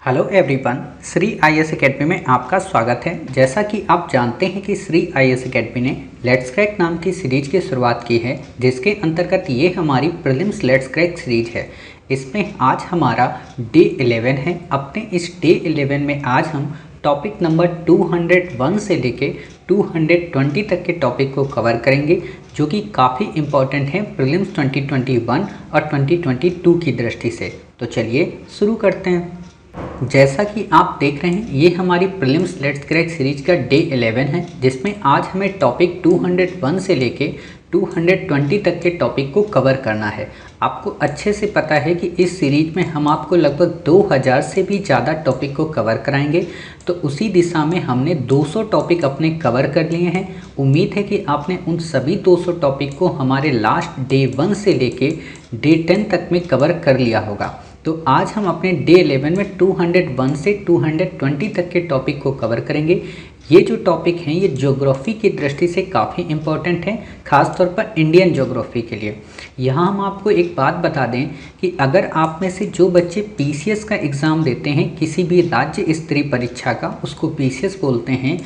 Hello everyone, Shri IAS academy में आपका स्वागत है। जैसा कि आप जानते हैं कि श्री आईएएस एकेडमी ने लेट्स क्रैक नाम की सीरीज की शुरुआत की है, जिसके अंतर्गत ये हमारी प्रीलिम्स लेट्स क्रैक सीरीज है। इसमें आज हमारा डे 11 है। अपने इस डे 11 में आज हम टॉपिक नंबर 201 से लेके 220 तक के टॉपिक को कवर करेंगे, जो कि काफ़ी इम्पॉर्टेंट हैं प्रीलिम्स 2021 और 2022 की दृष्टि से। तो चलिए शुरू करते हैं। जैसा कि आप देख रहे हैं, ये हमारी प्रीलिम्स लेट्स क्रैक सीरीज का डे 11 है, जिसमें आज हमें टॉपिक 201 से लेके 220 तक के टॉपिक को कवर करना है। आपको अच्छे से पता है कि इस सीरीज में हम आपको लगभग 2000 से भी ज़्यादा टॉपिक को कवर कराएंगे। तो उसी दिशा में हमने 200 टॉपिक अपने कवर कर लिए हैं। उम्मीद है कि आपने उन सभी 200 टॉपिक को हमारे लास्ट डे 1 से लेके डे 10 तक में कवर कर लिया होगा। तो आज हम अपने डे 11 में 201 से 220 तक के टॉपिक को कवर करेंगे। ये जो टॉपिक हैं ये ज्योग्राफी की दृष्टि से काफ़ी इम्पोर्टेंट हैं, खास तौर पर इंडियन ज्योग्राफी के लिए। यहाँ हम आपको एक बात बता दें कि अगर आप में से जो बच्चे पीसीएस का एग्ज़ाम देते हैं, किसी भी राज्य स्तरीय परीक्षा का, उसको पीसीएस बोलते हैं,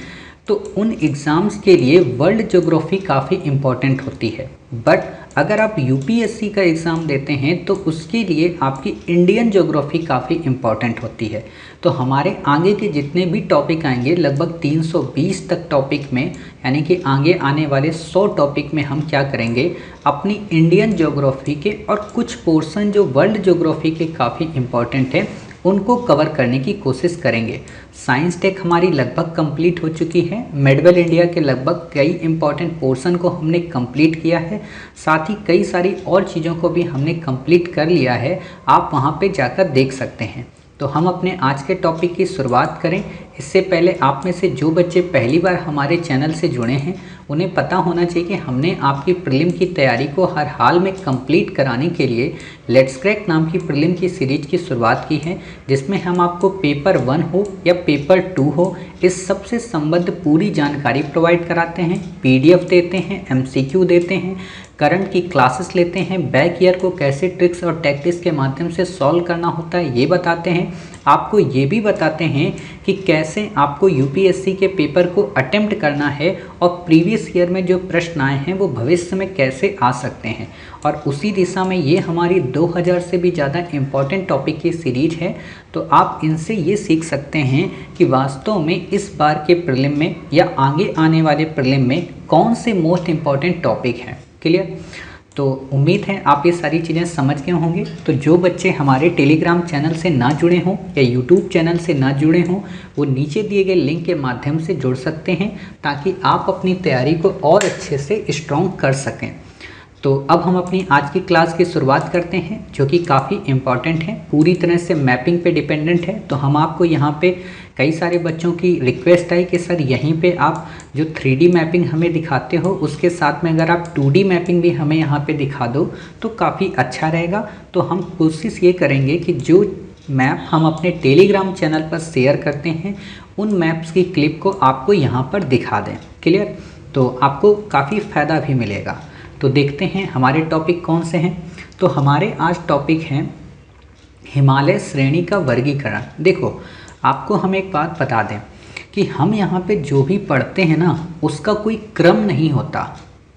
तो उन एग्ज़ाम्स के लिए वर्ल्ड ज्योग्राफी काफ़ी इम्पॉर्टेंट होती है। बट अगर आप यूपीएससी का एग्ज़ाम देते हैं तो उसके लिए आपकी इंडियन ज्योग्राफी काफ़ी इम्पॉर्टेंट होती है। तो हमारे आगे के जितने भी टॉपिक आएंगे, लगभग 320 तक टॉपिक में, यानी कि आगे आने वाले 100 टॉपिक में हम क्या करेंगे, अपनी इंडियन ज्योग्राफी के और कुछ पोर्शन जो वर्ल्ड ज्योग्राफी के काफ़ी इम्पॉर्टेंट है उनको कवर करने की कोशिश करेंगे। साइंस टेक हमारी लगभग कंप्लीट हो चुकी है। मेडवेल इंडिया के लगभग कई इंपॉर्टेंट पोर्शन को हमने कंप्लीट किया है, साथ ही कई सारी और चीज़ों को भी हमने कंप्लीट कर लिया है। आप वहां पे जाकर देख सकते हैं। तो हम अपने आज के टॉपिक की शुरुआत करें। इससे पहले आप में से जो बच्चे पहली बार हमारे चैनल से जुड़े हैं, उन्हें पता होना चाहिए कि हमने आपकी प्रीलिम की तैयारी को हर हाल में कंप्लीट कराने के लिए लेट्स क्रैक नाम की प्रीलिम की सीरीज की शुरुआत की है, जिसमें हम आपको पेपर 1 हो या पेपर 2 हो, इस सब से संबद्ध पूरी जानकारी प्रोवाइड कराते हैं। पीडीएफ देते हैं, एमसीक्यू देते हैं, करंट की क्लासेस लेते हैं, बैक ईयर को कैसे ट्रिक्स और टैक्टिक्स के माध्यम से सॉल्व करना होता है ये बताते हैं। आपको ये भी बताते हैं कि कैसे आपको यूपीएससी के पेपर को अटेम्प्ट करना है और प्रीवियस ईयर में जो प्रश्न आए हैं वो भविष्य में कैसे आ सकते हैं। और उसी दिशा में ये हमारी 2000 से भी ज़्यादा इम्पॉर्टेंट टॉपिक की सीरीज है। तो आप इनसे ये सीख सकते हैं कि वास्तव में इस बार के प्रीलिम में या आगे आने वाले प्रीलिम में कौन से मोस्ट इम्पॉर्टेंट टॉपिक हैं। क्लियर? तो उम्मीद है आप ये सारी चीज़ें समझ गए होंगे। तो जो बच्चे हमारे टेलीग्राम चैनल से ना जुड़े हों या यूट्यूब चैनल से ना जुड़े हों, वो नीचे दिए गए लिंक के माध्यम से जुड़ सकते हैं, ताकि आप अपनी तैयारी को और अच्छे से स्ट्रॉन्ग कर सकें। तो अब हम अपनी आज की क्लास की शुरुआत करते हैं, जो कि काफ़ी इम्पॉर्टेंट है, पूरी तरह से मैपिंग पे डिपेंडेंट है। तो हम आपको यहाँ पे कई सारे बच्चों की रिक्वेस्ट आई कि सर यहीं पे आप जो 3D मैपिंग हमें दिखाते हो, उसके साथ में अगर आप 2D मैपिंग भी हमें यहाँ पे दिखा दो तो काफ़ी अच्छा रहेगा। तो हम कोशिश ये करेंगे कि जो मैप हम अपने टेलीग्राम चैनल पर शेयर करते हैं, उन मैप्स की क्लिप को आपको यहाँ पर दिखा दें। क्लियर? तो आपको काफ़ी फ़ायदा भी मिलेगा। तो देखते हैं हमारे टॉपिक कौन से हैं। तो हमारे आज टॉपिक हैं हिमालय श्रेणी का वर्गीकरण। देखो, आपको हम एक बात बता दें कि हम यहाँ पे जो भी पढ़ते हैं ना, उसका कोई क्रम नहीं होता।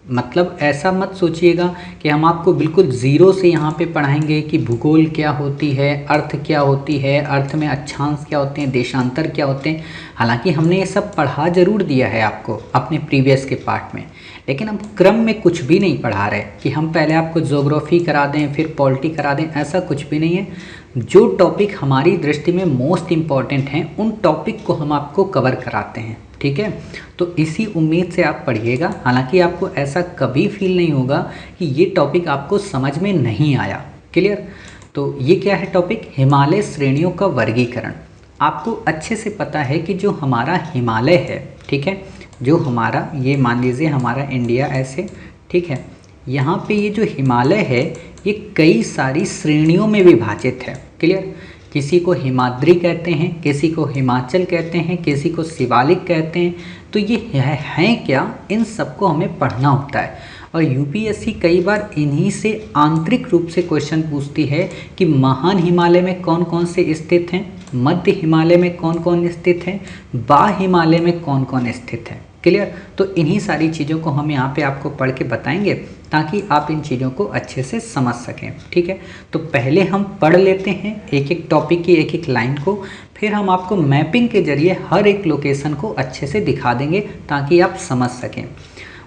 मतलब ऐसा मत सोचिएगा कि हम आपको बिल्कुल ज़ीरो से यहाँ पे पढ़ाएंगे कि भूगोल क्या होती है, अर्थ क्या होती है, अर्थ में अक्षांश क्या होते हैं, देशांतर क्या होते हैं। हालांकि हमने ये सब पढ़ा ज़रूर दिया है आपको अपने प्रीवियस के पार्ट में, लेकिन हम क्रम में कुछ भी नहीं पढ़ा रहे कि हम पहले आपको ज्योग्राफी करा दें फिर पॉलिटी करा दें, ऐसा कुछ भी नहीं है। जो टॉपिक हमारी दृष्टि में मोस्ट इम्पॉर्टेंट हैं, उन टॉपिक को हम आपको कवर कराते हैं। ठीक है? तो इसी उम्मीद से आप पढ़िएगा। हालांकि आपको ऐसा कभी फील नहीं होगा कि ये टॉपिक आपको समझ में नहीं आया। क्लियर? तो ये क्या है टॉपिक? हिमालय श्रेणियों का वर्गीकरण। आपको अच्छे से पता है कि जो हमारा हिमालय है, ठीक है, जो हमारा, ये मान लीजिए हमारा इंडिया ऐसे, ठीक है, यहाँ पे ये जो हिमालय है ये कई सारी श्रेणियों में विभाजित है। क्लियर? किसी को हिमाद्री कहते हैं, किसी को हिमाचल कहते हैं, किसी को शिवालिक कहते हैं। तो ये हैं क्या, इन सबको हमें पढ़ना होता है। और यूपीएससी कई बार इन्हीं से आंतरिक रूप से क्वेश्चन पूछती है कि महान हिमालय में कौन कौन से स्थित हैं, मध्य हिमालय में कौन कौन स्थित है, बाह्य हिमालय में कौन कौन स्थित है। क्लियर। तो इन्हीं सारी चीज़ों को हम यहाँ पे आपको पढ़ के बताएंगे ताकि आप इन चीज़ों को अच्छे से समझ सकें। ठीक है, तो पहले हम पढ़ लेते हैं एक एक टॉपिक की एक एक लाइन को, फिर हम आपको मैपिंग के जरिए हर एक लोकेशन को अच्छे से दिखा देंगे ताकि आप समझ सकें।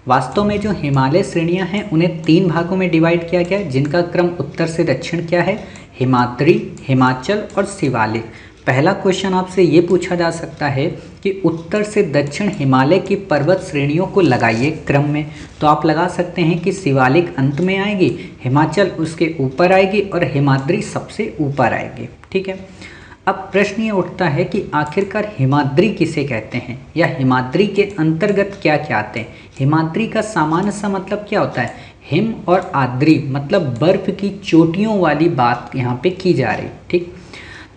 वास्तव में जो हिमालय श्रेणियां हैं उन्हें 3 भागों में डिवाइड किया गया है, जिनका क्रम उत्तर से दक्षिण क्या है, हिमाद्री, हिमाचल और शिवालिक। पहला क्वेश्चन आपसे ये पूछा जा सकता है कि उत्तर से दक्षिण हिमालय की पर्वत श्रेणियों को लगाइए क्रम में, तो आप लगा सकते हैं कि शिवालिक अंत में आएगी, हिमाचल उसके ऊपर आएगी और हिमाद्री सबसे ऊपर आएगी। ठीक है, अब प्रश्न ये उठता है कि आखिरकार हिमाद्री किसे कहते हैं या हिमाद्री के अंतर्गत क्या क्या आते हैं। हिमाद्री का सामान्य सा मतलब क्या होता है, हिम और आद्री मतलब बर्फ की चोटियों वाली बात यहाँ पे की जा रही। ठीक,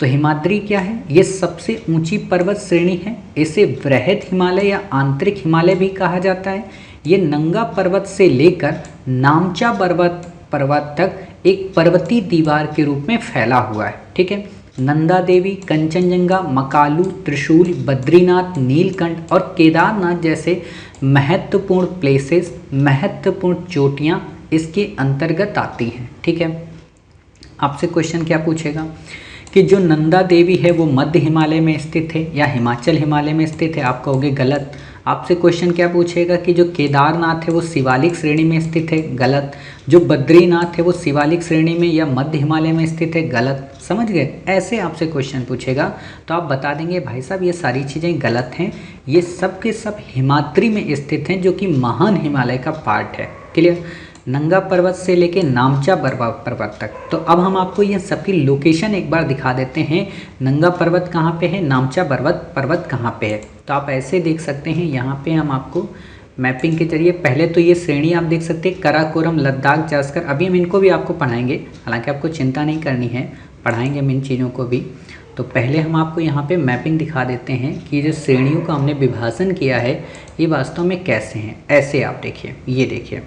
तो हिमाद्री क्या है, ये सबसे ऊंची पर्वत श्रेणी है। इसे वृहद हिमालय या आंतरिक हिमालय भी कहा जाता है। ये नंगा पर्वत से लेकर नामचा पर्वत तक एक पर्वतीय दीवार के रूप में फैला हुआ है। ठीक है, नंदा देवी, कंचनजंगा, मकालू, त्रिशूल, बद्रीनाथ, नीलकंठ और केदारनाथ जैसे महत्वपूर्ण प्लेसेस, महत्वपूर्ण चोटियाँ इसके अंतर्गत आती हैं। ठीक है, आपसे क्वेश्चन क्या पूछेगा कि जो नंदा देवी है वो मध्य हिमालय में स्थित है या हिमाचल हिमालय में स्थित है, आप कहोगे गलत। आपसे क्वेश्चन क्या पूछेगा कि जो केदारनाथ है वो शिवालिक श्रेणी में स्थित है, गलत। जो बद्रीनाथ है वो शिवालिक श्रेणी में या मध्य हिमालय में स्थित है, गलत। समझ गए, ऐसे आपसे क्वेश्चन पूछेगा तो आप बता देंगे भाई साहब ये सारी चीज़ें गलत हैं, ये सब के सब हिमाद्री में स्थित हैं जो कि महान हिमालय का पार्ट है। क्लियर, नंगा पर्वत से लेके नामचा पर्वत तक। तो अब हम आपको ये सबकी लोकेशन एक बार दिखा देते हैं, नंगा पर्वत कहाँ पे है, नामचा पर्वत कहाँ पे है। तो आप ऐसे देख सकते हैं, यहाँ पे हम आपको मैपिंग के जरिए पहले तो ये श्रेणी आप देख सकते हैं, कराकोरम, लद्दाख, जास्कर। अभी हम इनको भी आपको पढ़ाएंगे, हालांकि आपको चिंता नहीं करनी है, पढ़ाएंगे हम इन चीज़ों को भी। तो पहले हम आपको यहाँ पे मैपिंग दिखा देते हैं कि जो श्रेणियों का हमने विभाजन किया है ये वास्तव में कैसे हैं। ऐसे आप देखिए, ये देखिए,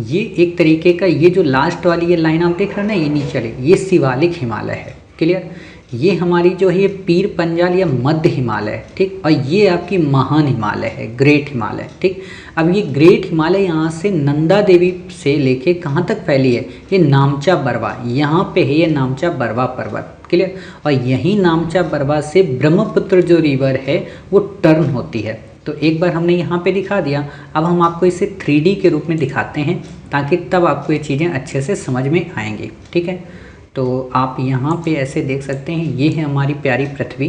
ये एक तरीके का, ये जो लास्ट वाली ये लाइन आप देख रहे हैं ना, ये नीचे वाली, ये शिवालिक हिमालय है। क्लियर, ये हमारी जो है ये पीर पंजाल या मध्य हिमालय है। ठीक, और ये आपकी महान हिमालय है, ग्रेट हिमालय। ठीक, अब ये ग्रेट हिमालय यहाँ से नंदा देवी से लेके कहाँ तक फैली है, ये नामचा बरवा, यहाँ पे है ये नामचा बरवा पर्वत। क्लियर, और यही नामचा बरवा से ब्रह्मपुत्र जो रिवर है वो टर्न होती है। तो एक बार हमने यहाँ पे दिखा दिया, अब हम आपको इसे 3D के रूप में दिखाते हैं ताकि तब आपको ये चीज़ें अच्छे से समझ में आएंगी। ठीक है, तो आप यहाँ पे ऐसे देख सकते हैं, ये है हमारी प्यारी पृथ्वी।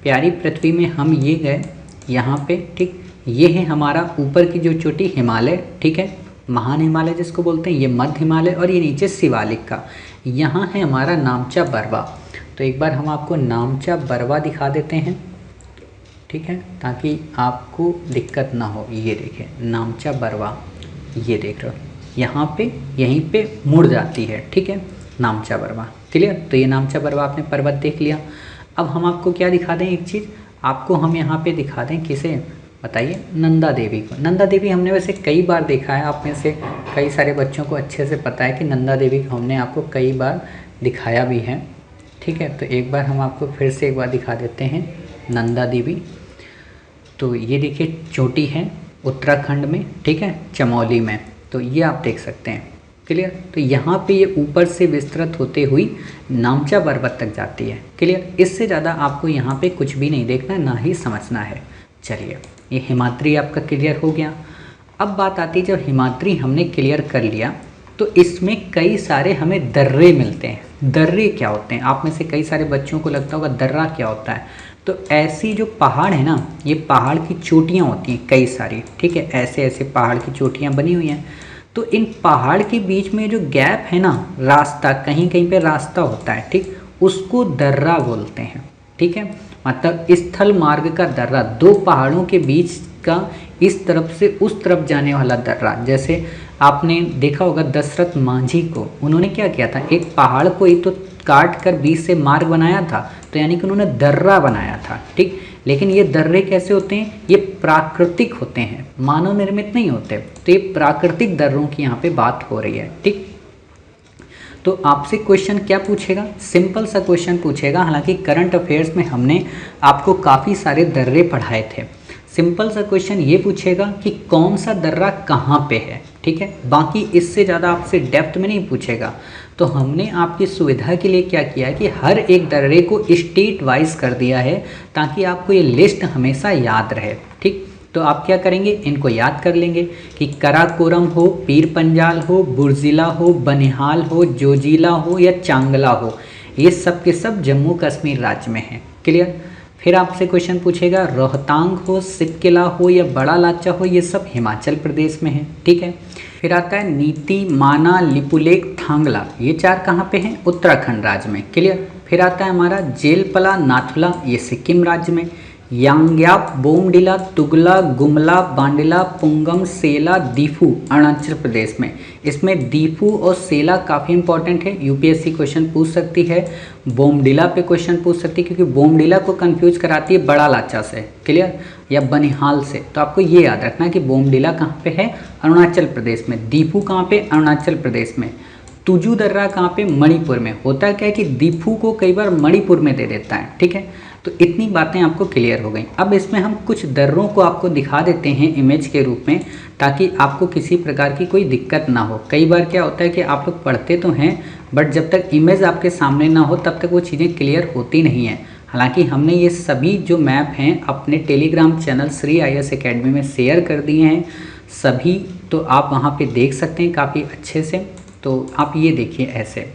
प्यारी पृथ्वी में हम ये गए यहाँ पे। ठीक, ये है हमारा ऊपर की जो चोटी हिमालय। ठीक है, महान हिमालय जिसको बोलते हैं, ये मध्य हिमालय और ये नीचे शिवालिक का। यहाँ है हमारा नामचा बरवा। तो एक बार हम आपको नामचा बरवा दिखा देते हैं, ठीक है, ताकि आपको दिक्कत ना हो। ये देखिए नामचा बरवा, ये देख रहे हो, यहाँ पे यहीं पे मुड़ जाती है। ठीक है, नामचा बरवा। क्लियर, तो ये नामचा बरवा आपने पर्वत देख लिया। अब हम आपको क्या दिखा दें, एक चीज़ आपको हम यहाँ पे दिखा दें, किसे बताइए, नंदा देवी को। नंदा देवी हमने वैसे कई बार देखा है, आप में से कई सारे बच्चों को अच्छे से पता है कि नंदा देवी को हमने आपको कई बार दिखाया भी है। ठीक है, तो एक बार हम आपको फिर से एक बार दिखा देते हैं नंदा देवी। तो ये देखिए चोटी है उत्तराखंड में, ठीक है, चमोली में। तो ये आप देख सकते हैं। क्लियर, तो यहाँ पे ये ऊपर से विस्तृत होते हुई नामचा पर्वत तक जाती है। क्लियर, इससे ज़्यादा आपको यहाँ पे कुछ भी नहीं देखना, ना ही समझना है। चलिए, ये हिमाद्री आपका क्लियर हो गया। अब बात आती है, जब हिमाद्री हमने क्लियर कर लिया तो इसमें कई सारे हमें दर्रे मिलते हैं। दर्रे क्या होते हैं, आप में से कई सारे बच्चों को लगता होगा दर्रा क्या होता है। तो ऐसी जो पहाड़ है ना, ये पहाड़ की चोटियाँ होती हैं कई सारी। ठीक है, ऐसे ऐसे पहाड़ की चोटियाँ बनी हुई हैं। तो इन पहाड़ के बीच में जो गैप है ना, रास्ता, कहीं कहीं पे रास्ता होता है, ठीक, उसको दर्रा बोलते हैं। ठीक है, मतलब स्थल मार्ग का दर्रा, दो पहाड़ों के बीच का इस तरफ से उस तरफ जाने वाला दर्रा। जैसे आपने देखा होगा दशरथ मांझी को, उन्होंने क्या किया था, एक पहाड़ को ही तो काट कर बीच से मार्ग बनाया था, तो यानी कि उन्होंने दर्रा बनाया था। ठीक, लेकिन ये दर्रे कैसे होते हैं, ये प्राकृतिक होते हैं, मानव निर्मित नहीं होते। तो ये प्राकृतिक दर्रों की यहाँ पे बात हो रही है। ठीक, तो आपसे क्वेश्चन क्या पूछेगा, सिंपल सा क्वेश्चन पूछेगा। हालांकि करंट अफेयर्स में हमने आपको काफ़ी सारे दर्रे पढ़ाए थे। सिंपल सा क्वेश्चन ये पूछेगा कि कौन सा दर्रा कहाँ पे है, ठीक है। बाकी इससे ज़्यादा आपसे डेप्थ में नहीं पूछेगा। तो हमने आपकी सुविधा के लिए क्या किया है कि हर एक दर्रे को स्टेट वाइज कर दिया है, ताकि आपको ये लिस्ट हमेशा याद रहे, ठीक। तो आप क्या करेंगे, इनको याद कर लेंगे कि कराकोरम हो, पीर पंजाल हो, बुर्जिला हो, बनिहाल हो, जोजिला हो या चांगला हो, ये सब के सब जम्मू कश्मीर राज्य में है। क्लियर। फिर आपसे क्वेश्चन पूछेगा रोहतांग हो, सिपकिला हो या बड़ा लाचा हो, ये सब हिमाचल प्रदेश में है, ठीक है। फिर आता है नीति, माना, लिपुलेख, थांगला, ये 4 कहाँ पे हैं, उत्तराखंड राज्य में। क्लियर। फिर आता है हमारा जेलपला, नाथुला, ये सिक्किम राज्य में। यांग्याप, बोमडिला, तुगला, गुमला, बांडिला, पुंगम, सेला, दीफू, अरुणाचल प्रदेश में। इसमें दीफू और सेला काफ़ी इंपॉर्टेंट है, यूपीएससी क्वेश्चन पूछ सकती है। बोमडिला पे क्वेश्चन पूछ सकती है, क्योंकि बोमडिला को कंफ्यूज कराती है बड़ा लाचा से, क्लियर, या बनिहाल से। तो आपको ये याद रखना है कि बोमडिला कहाँ पे है, अरुणाचल प्रदेश में। दीफू कहाँ पे, अरुणाचल प्रदेश में। तुजू दर्रा कहाँ पे, मणिपुर में। होता क्या है कि दीफू को कई बार मणिपुर में दे देता है, ठीक है। तो इतनी बातें आपको क्लियर हो गई। अब इसमें हम कुछ दर्रों को आपको दिखा देते हैं इमेज के रूप में, ताकि आपको किसी प्रकार की कोई दिक्कत ना हो। कई बार क्या होता है कि आप लोग पढ़ते तो हैं, बट जब तक इमेज आपके सामने ना हो तब तक वो चीज़ें क्लियर होती नहीं हैं। हालांकि हमने ये सभी जो मैप हैं अपने Telegram channel Shri IAS academy में शेयर कर दिए हैं सभी, तो आप वहाँ पे देख सकते हैं काफ़ी अच्छे से। तो आप ये देखिए, ऐसे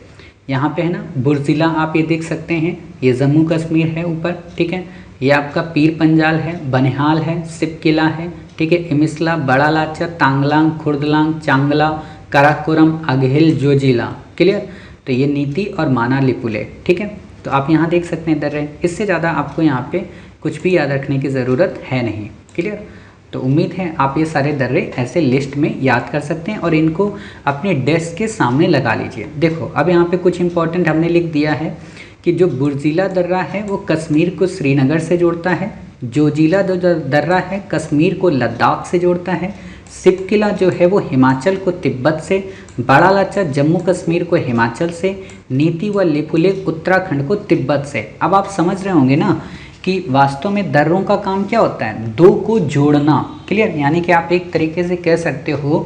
यहाँ पे है ना बुर्जिला, आप ये देख सकते हैं, ये जम्मू कश्मीर है ऊपर, ठीक है। ये आपका पीर पंजाल है, बनिहाल है, सिपकिला है, ठीक है, इमिसला, बड़ा लाचा, तांगलांग, खुर्दलांग, चांगला, कराकोरम, अगहिल, जोजिला। क्लियर। तो ये नीति और माना, लिपुले, ठीक है। तो आप यहाँ देख सकते हैं दर्रे। इससे ज़्यादा आपको यहाँ पे कुछ भी याद रखने की ज़रूरत है नहीं। क्लियर। तो उम्मीद है आप ये सारे दर्रे ऐसे लिस्ट में याद कर सकते हैं और इनको अपने डेस्क के सामने लगा लीजिए। देखो अब यहाँ पे कुछ इंपॉर्टेंट हमने लिख दिया है कि जो बुर्जिला दर्रा है वो कश्मीर को श्रीनगर से जोड़ता है। जोजिला जो दर्रा है कश्मीर को लद्दाख से जोड़ता है। सिपकिला जो है वो हिमाचल को तिब्बत से। बड़ा लाचा जम्मू कश्मीर को हिमाचल से। नीति व लिपुलेख उत्तराखंड को तिब्बत से। अब आप समझ रहे होंगे ना कि वास्तव में दर्रों का काम क्या होता है, दो को जोड़ना। क्लियर। यानी कि आप एक तरीके से कह सकते हो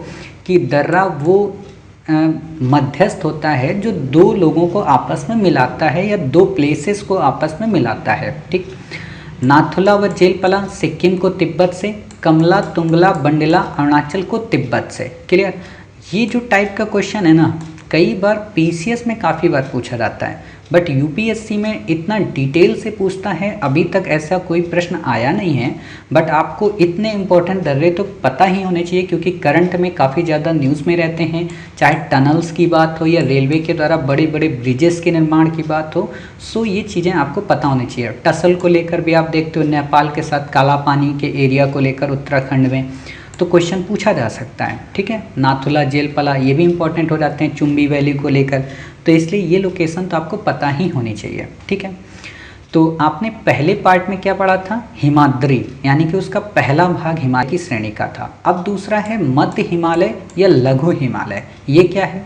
कि दर्रा वो मध्यस्थ होता है जो दो लोगों को आपस में मिलाता है या दो प्लेसेस को आपस में मिलाता है, ठीक। नाथुला व जेलपला सिक्किम को तिब्बत से। कमला, तुंगला, बंडिला अरुणाचल को तिब्बत से। क्लियर। ये जो टाइप का क्वेश्चन है ना, कई बार पीसीएस में काफ़ी बार पूछा जाता है, बट यूपीएससी में इतना डिटेल से पूछता है अभी तक ऐसा कोई प्रश्न आया नहीं है। बट आपको इतने इम्पोर्टेंट दर्रे तो पता ही होने चाहिए, क्योंकि करंट में काफ़ी ज़्यादा न्यूज़ में रहते हैं। चाहे टनल्स की बात हो या रेलवे के द्वारा बड़े बड़े ब्रिजेस के निर्माण की बात हो, सो ये चीज़ें आपको पता होनी चाहिए। टसल को लेकर भी आप देखते हो, नेपाल के साथ काला पानी के एरिया को लेकर उत्तराखंड में तो क्वेश्चन पूछा जा सकता है, ठीक है। नाथुला, जेलपला ये भी इंपॉर्टेंट हो जाते हैं चुम्बी वैली को लेकर, तो इसलिए ये लोकेशन तो आपको पता ही होनी चाहिए, ठीक है। तो आपने पहले पार्ट में क्या पढ़ा था, हिमाद्री, यानी कि उसका पहला भाग हिमालय की श्रेणी का था। अब दूसरा है मध्य हिमालय या लघु हिमालय। ये क्या है,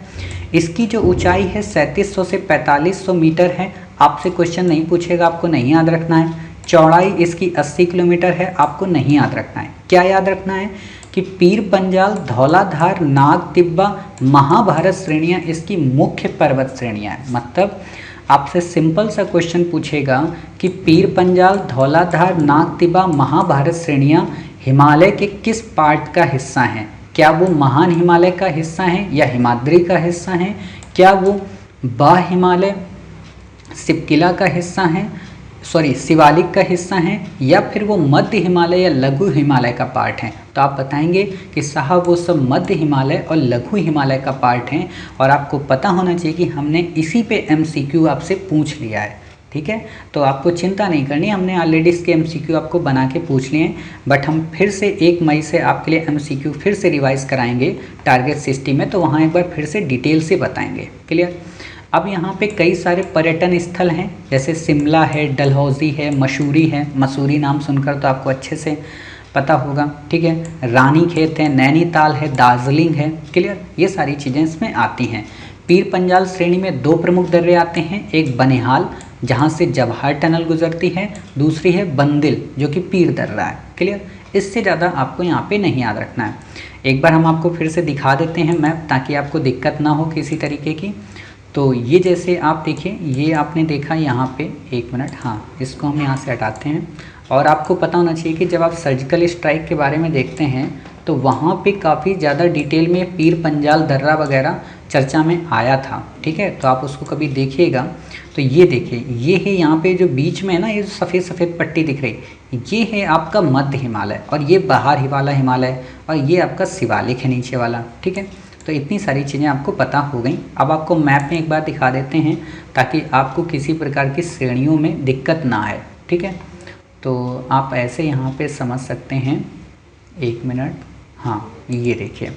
इसकी जो ऊंचाई है 3700 से 4500 मीटर है। आपसे क्वेश्चन नहीं पूछेगा, आपको नहीं याद रखना है। चौड़ाई इसकी 80 किलोमीटर है, आपको नहीं याद रखना है। क्या याद रखना है कि पीर पंजाल, धौलाधार, नाग तिब्बा, महाभारत श्रेणियाँ इसकी मुख्य पर्वत श्रेणियाँ हैं। मतलब आपसे सिंपल सा क्वेश्चन पूछेगा कि पीर पंजाल, धौलाधार, नाग तिब्बा, महाभारत श्रेणियाँ हिमालय के किस पार्ट का हिस्सा हैं। क्या वो महान हिमालय का हिस्सा हैं या हिमाद्री का हिस्सा हैं? क्या वो बाह हिमालय, सिपकिला का हिस्सा हैं, शिवालिक का हिस्सा हैं, या फिर वो मध्य हिमालय या लघु हिमालय का पार्ट है? तो आप बताएंगे कि साहब वो सब मध्य हिमालय और लघु हिमालय का पार्ट हैं। और आपको पता होना चाहिए कि हमने इसी पे एमसीक्यू आपसे पूछ लिया है, ठीक है। तो आपको चिंता नहीं करनी, हमने ऑलरेडी इसके एमसीक्यू आपको बना के पूछ लिए हैं। बट हम फिर से 1 मई से आपके लिए एमसीक्यू फिर से रिवाइज कराएंगे टारगेट 60 में, तो वहाँ एक बार फिर से डिटेल से बताएंगे। क्लियर। अब यहाँ पे कई सारे पर्यटन स्थल हैं, जैसे शिमला है, डलहौजी है, मसूरी है। मसूरी नाम सुनकर तो आपको अच्छे से पता होगा, ठीक है। रानी खेत है, नैनीताल है, दार्जिलिंग है। क्लियर। ये सारी चीज़ें इसमें आती हैं। पीर पंजाल श्रेणी में दो प्रमुख दर्रे आते हैं, एक बनिहाल जहाँ से जवाहर टनल गुजरती है, दूसरी है बंदिल जो कि पीर दर्रा है। क्लियर, इससे ज़्यादा आपको यहाँ पे नहीं याद रखना है। एक बार हम आपको फिर से दिखा देते हैं मैप ताकि आपको दिक्कत ना हो किसी तरीके की। तो ये जैसे आप देखिए, ये आपने देखा यहाँ पे, एक मिनट, हाँ इसको हम यहाँ से हटाते हैं। और आपको पता होना चाहिए कि जब आप सर्जिकल स्ट्राइक के बारे में देखते हैं तो वहाँ पे काफ़ी ज़्यादा डिटेल में पीर पंजाल दर्रा वगैरह चर्चा में आया था। ठीक है, तो आप उसको कभी देखिएगा। तो ये देखिए, ये है यहाँ पे जो बीच में है ना, ये जो सफ़ेद सफ़ेद पट्टी दिख रही, ये है आपका मध्य हिमालय, और ये बाहर वाला हिमालय, और ये आपका शिवालिक है नीचे वाला। ठीक है, तो इतनी सारी चीज़ें आपको पता हो गई। अब आपको मैप में एक बार दिखा देते हैं ताकि आपको किसी प्रकार की श्रेणियों में दिक्कत ना आए। ठीक है, तो आप ऐसे यहाँ पे समझ सकते हैं, एक मिनट, हाँ ये देखिए,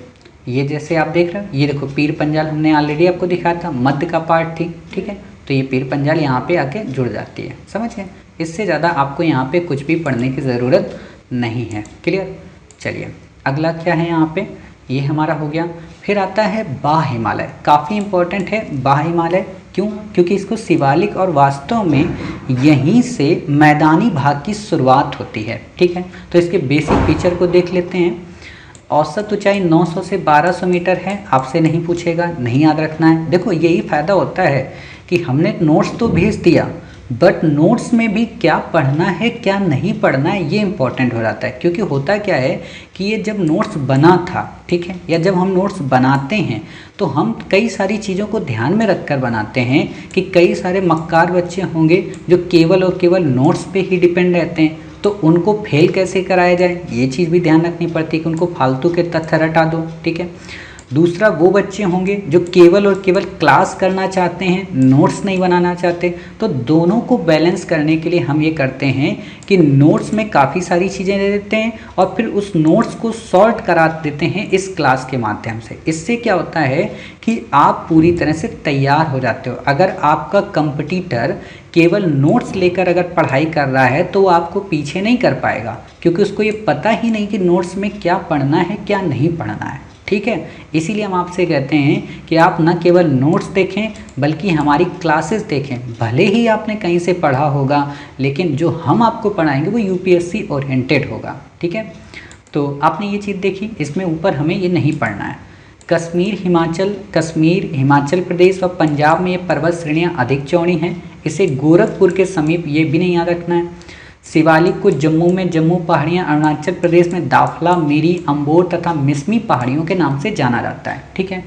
ये जैसे आप देख रहे हो, ये देखो पीर पंजाल हमने ऑलरेडी आपको दिखाया था, मध्य का पार्ट थी। ठीक है, तो ये पीर पंजाल यहाँ पे आके जुड़ जाती है, समझ गए। इससे ज़्यादा आपको यहाँ पे कुछ भी पढ़ने की ज़रूरत नहीं है। क्लियर, चलिए अगला क्या है यहाँ पे, ये हमारा हो गया। फिर आता है बाह्य हिमालय, काफ़ी इम्पोर्टेंट है बाह्य हिमालय। क्यों? क्योंकि इसको शिवालिक और वास्तव में यहीं से मैदानी भाग की शुरुआत होती है। ठीक है, तो इसके बेसिक फीचर को देख लेते हैं। औसत ऊंचाई 900 से 1200 मीटर है, आपसे नहीं पूछेगा, नहीं याद रखना है। देखो यही फ़ायदा होता है कि हमने नोट्स तो भेज दिया, बट नोट्स में भी क्या पढ़ना है क्या नहीं पढ़ना है ये इंपॉर्टेंट हो जाता है। क्योंकि होता क्या है कि ये जब नोट्स बना था, ठीक है, या जब हम नोट्स बनाते हैं तो हम कई सारी चीज़ों को ध्यान में रखकर बनाते हैं कि कई सारे मक्कार बच्चे होंगे जो केवल और केवल नोट्स पे ही डिपेंड रहते हैं, तो उनको फेल कैसे कराया जाए ये चीज़ भी ध्यान रखनी पड़ती है कि उनको फालतू के तथ्य रटा दो। ठीक है, दूसरा वो बच्चे होंगे जो केवल और केवल क्लास करना चाहते हैं, नोट्स नहीं बनाना चाहते। तो दोनों को बैलेंस करने के लिए हम ये करते हैं कि नोट्स में काफ़ी सारी चीज़ें दे देते हैं और फिर उस नोट्स को सॉर्ट करा देते हैं इस क्लास के माध्यम से। इससे क्या होता है कि आप पूरी तरह से तैयार हो जाते हो। अगर आपका कंपटीटर केवल नोट्स लेकर अगर पढ़ाई कर रहा है तो वो आपको पीछे नहीं कर पाएगा, क्योंकि उसको ये पता ही नहीं कि नोट्स में क्या पढ़ना है क्या नहीं पढ़ना है। ठीक है, इसीलिए हम आपसे कहते हैं कि आप न केवल नोट्स देखें बल्कि हमारी क्लासेस देखें। भले ही आपने कहीं से पढ़ा होगा, लेकिन जो हम आपको पढ़ाएंगे वो यूपीएससी ओरिएंटेड होगा। ठीक है, तो आपने ये चीज़ देखी, इसमें ऊपर हमें ये नहीं पढ़ना है। कश्मीर, हिमाचल प्रदेश व पंजाब में ये पर्वत श्रेणियाँ अधिक चौड़ी हैं। इसे गोरखपुर के समीप, ये भी नहीं याद रखना है। शिवालिक को जम्मू में जम्मू पहाड़ियाँ, अरुणाचल प्रदेश में दाफला, मिरी, अम्बोर तथा मिसमी पहाड़ियों के नाम से जाना जाता है। ठीक है,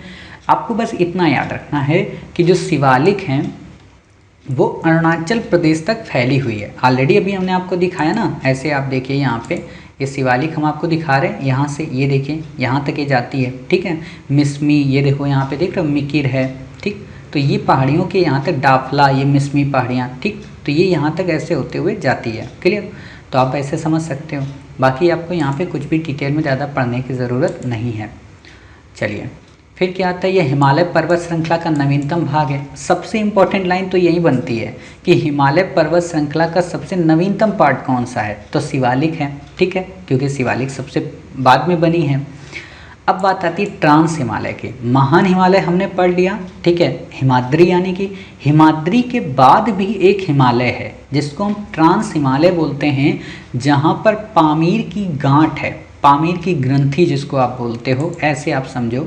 आपको बस इतना याद रखना है कि जो शिवालिक हैं वो अरुणाचल प्रदेश तक फैली हुई है। ऑलरेडी अभी हमने आपको दिखाया ना, ऐसे आप देखिए यहाँ पे ये शिवालिक हम आपको दिखा रहे हैं, यहाँ से ये देखिए यहाँ तक ये जाती है। ठीक है, मिसमी, ये देखो यहाँ पे देख रहे हो मिकिर है। ठीक, तो ये पहाड़ियों के यहाँ तक दाफला, ये मिसमी पहाड़ियाँ, ठीक, तो ये यहाँ तक ऐसे होते हुए जाती है। क्लियर, तो आप ऐसे समझ सकते हो। बाकी आपको यहाँ पे कुछ भी डिटेल में ज़्यादा पढ़ने की ज़रूरत नहीं है। चलिए फिर क्या आता है, ये हिमालय पर्वत श्रृंखला का नवीनतम भाग है। सबसे इम्पोर्टेंट लाइन तो यही बनती है कि हिमालय पर्वत श्रृंखला का सबसे नवीनतम पार्ट कौन सा है, तो शिवालिक है। ठीक है, क्योंकि शिवालिक सबसे बाद में बनी है। अब बात आती है ट्रांस हिमालय की। महान हिमालय हमने पढ़ लिया, ठीक है, हिमाद्री, यानी कि हिमाद्री के बाद भी एक हिमालय है जिसको हम ट्रांस हिमालय बोलते हैं, जहाँ पर पामीर की गांठ है, पामीर की ग्रंथि जिसको आप बोलते हो। ऐसे आप समझो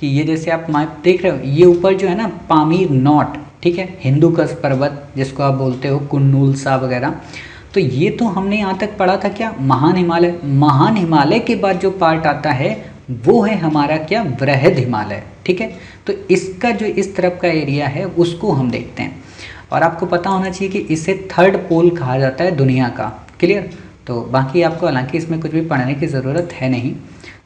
कि ये जैसे आप मैप देख रहे हो, ये ऊपर जो है ना पामीर नॉट, ठीक है, हिंदुकुश पर्वत जिसको आप बोलते हो, कुन्नूल सा वगैरह। तो ये तो हमने यहाँ तक पढ़ा था क्या, महान हिमालय। महान हिमालय के बाद जो पार्ट आता है वो है हमारा क्या, वृहद हिमालय। ठीक है, तो इसका जो इस तरफ का एरिया है उसको हम देखते हैं। और आपको पता होना चाहिए कि इसे थर्ड पोल कहा जाता है दुनिया का। क्लियर, तो बाकी आपको हालांकि इसमें कुछ भी पढ़ने की ज़रूरत है नहीं।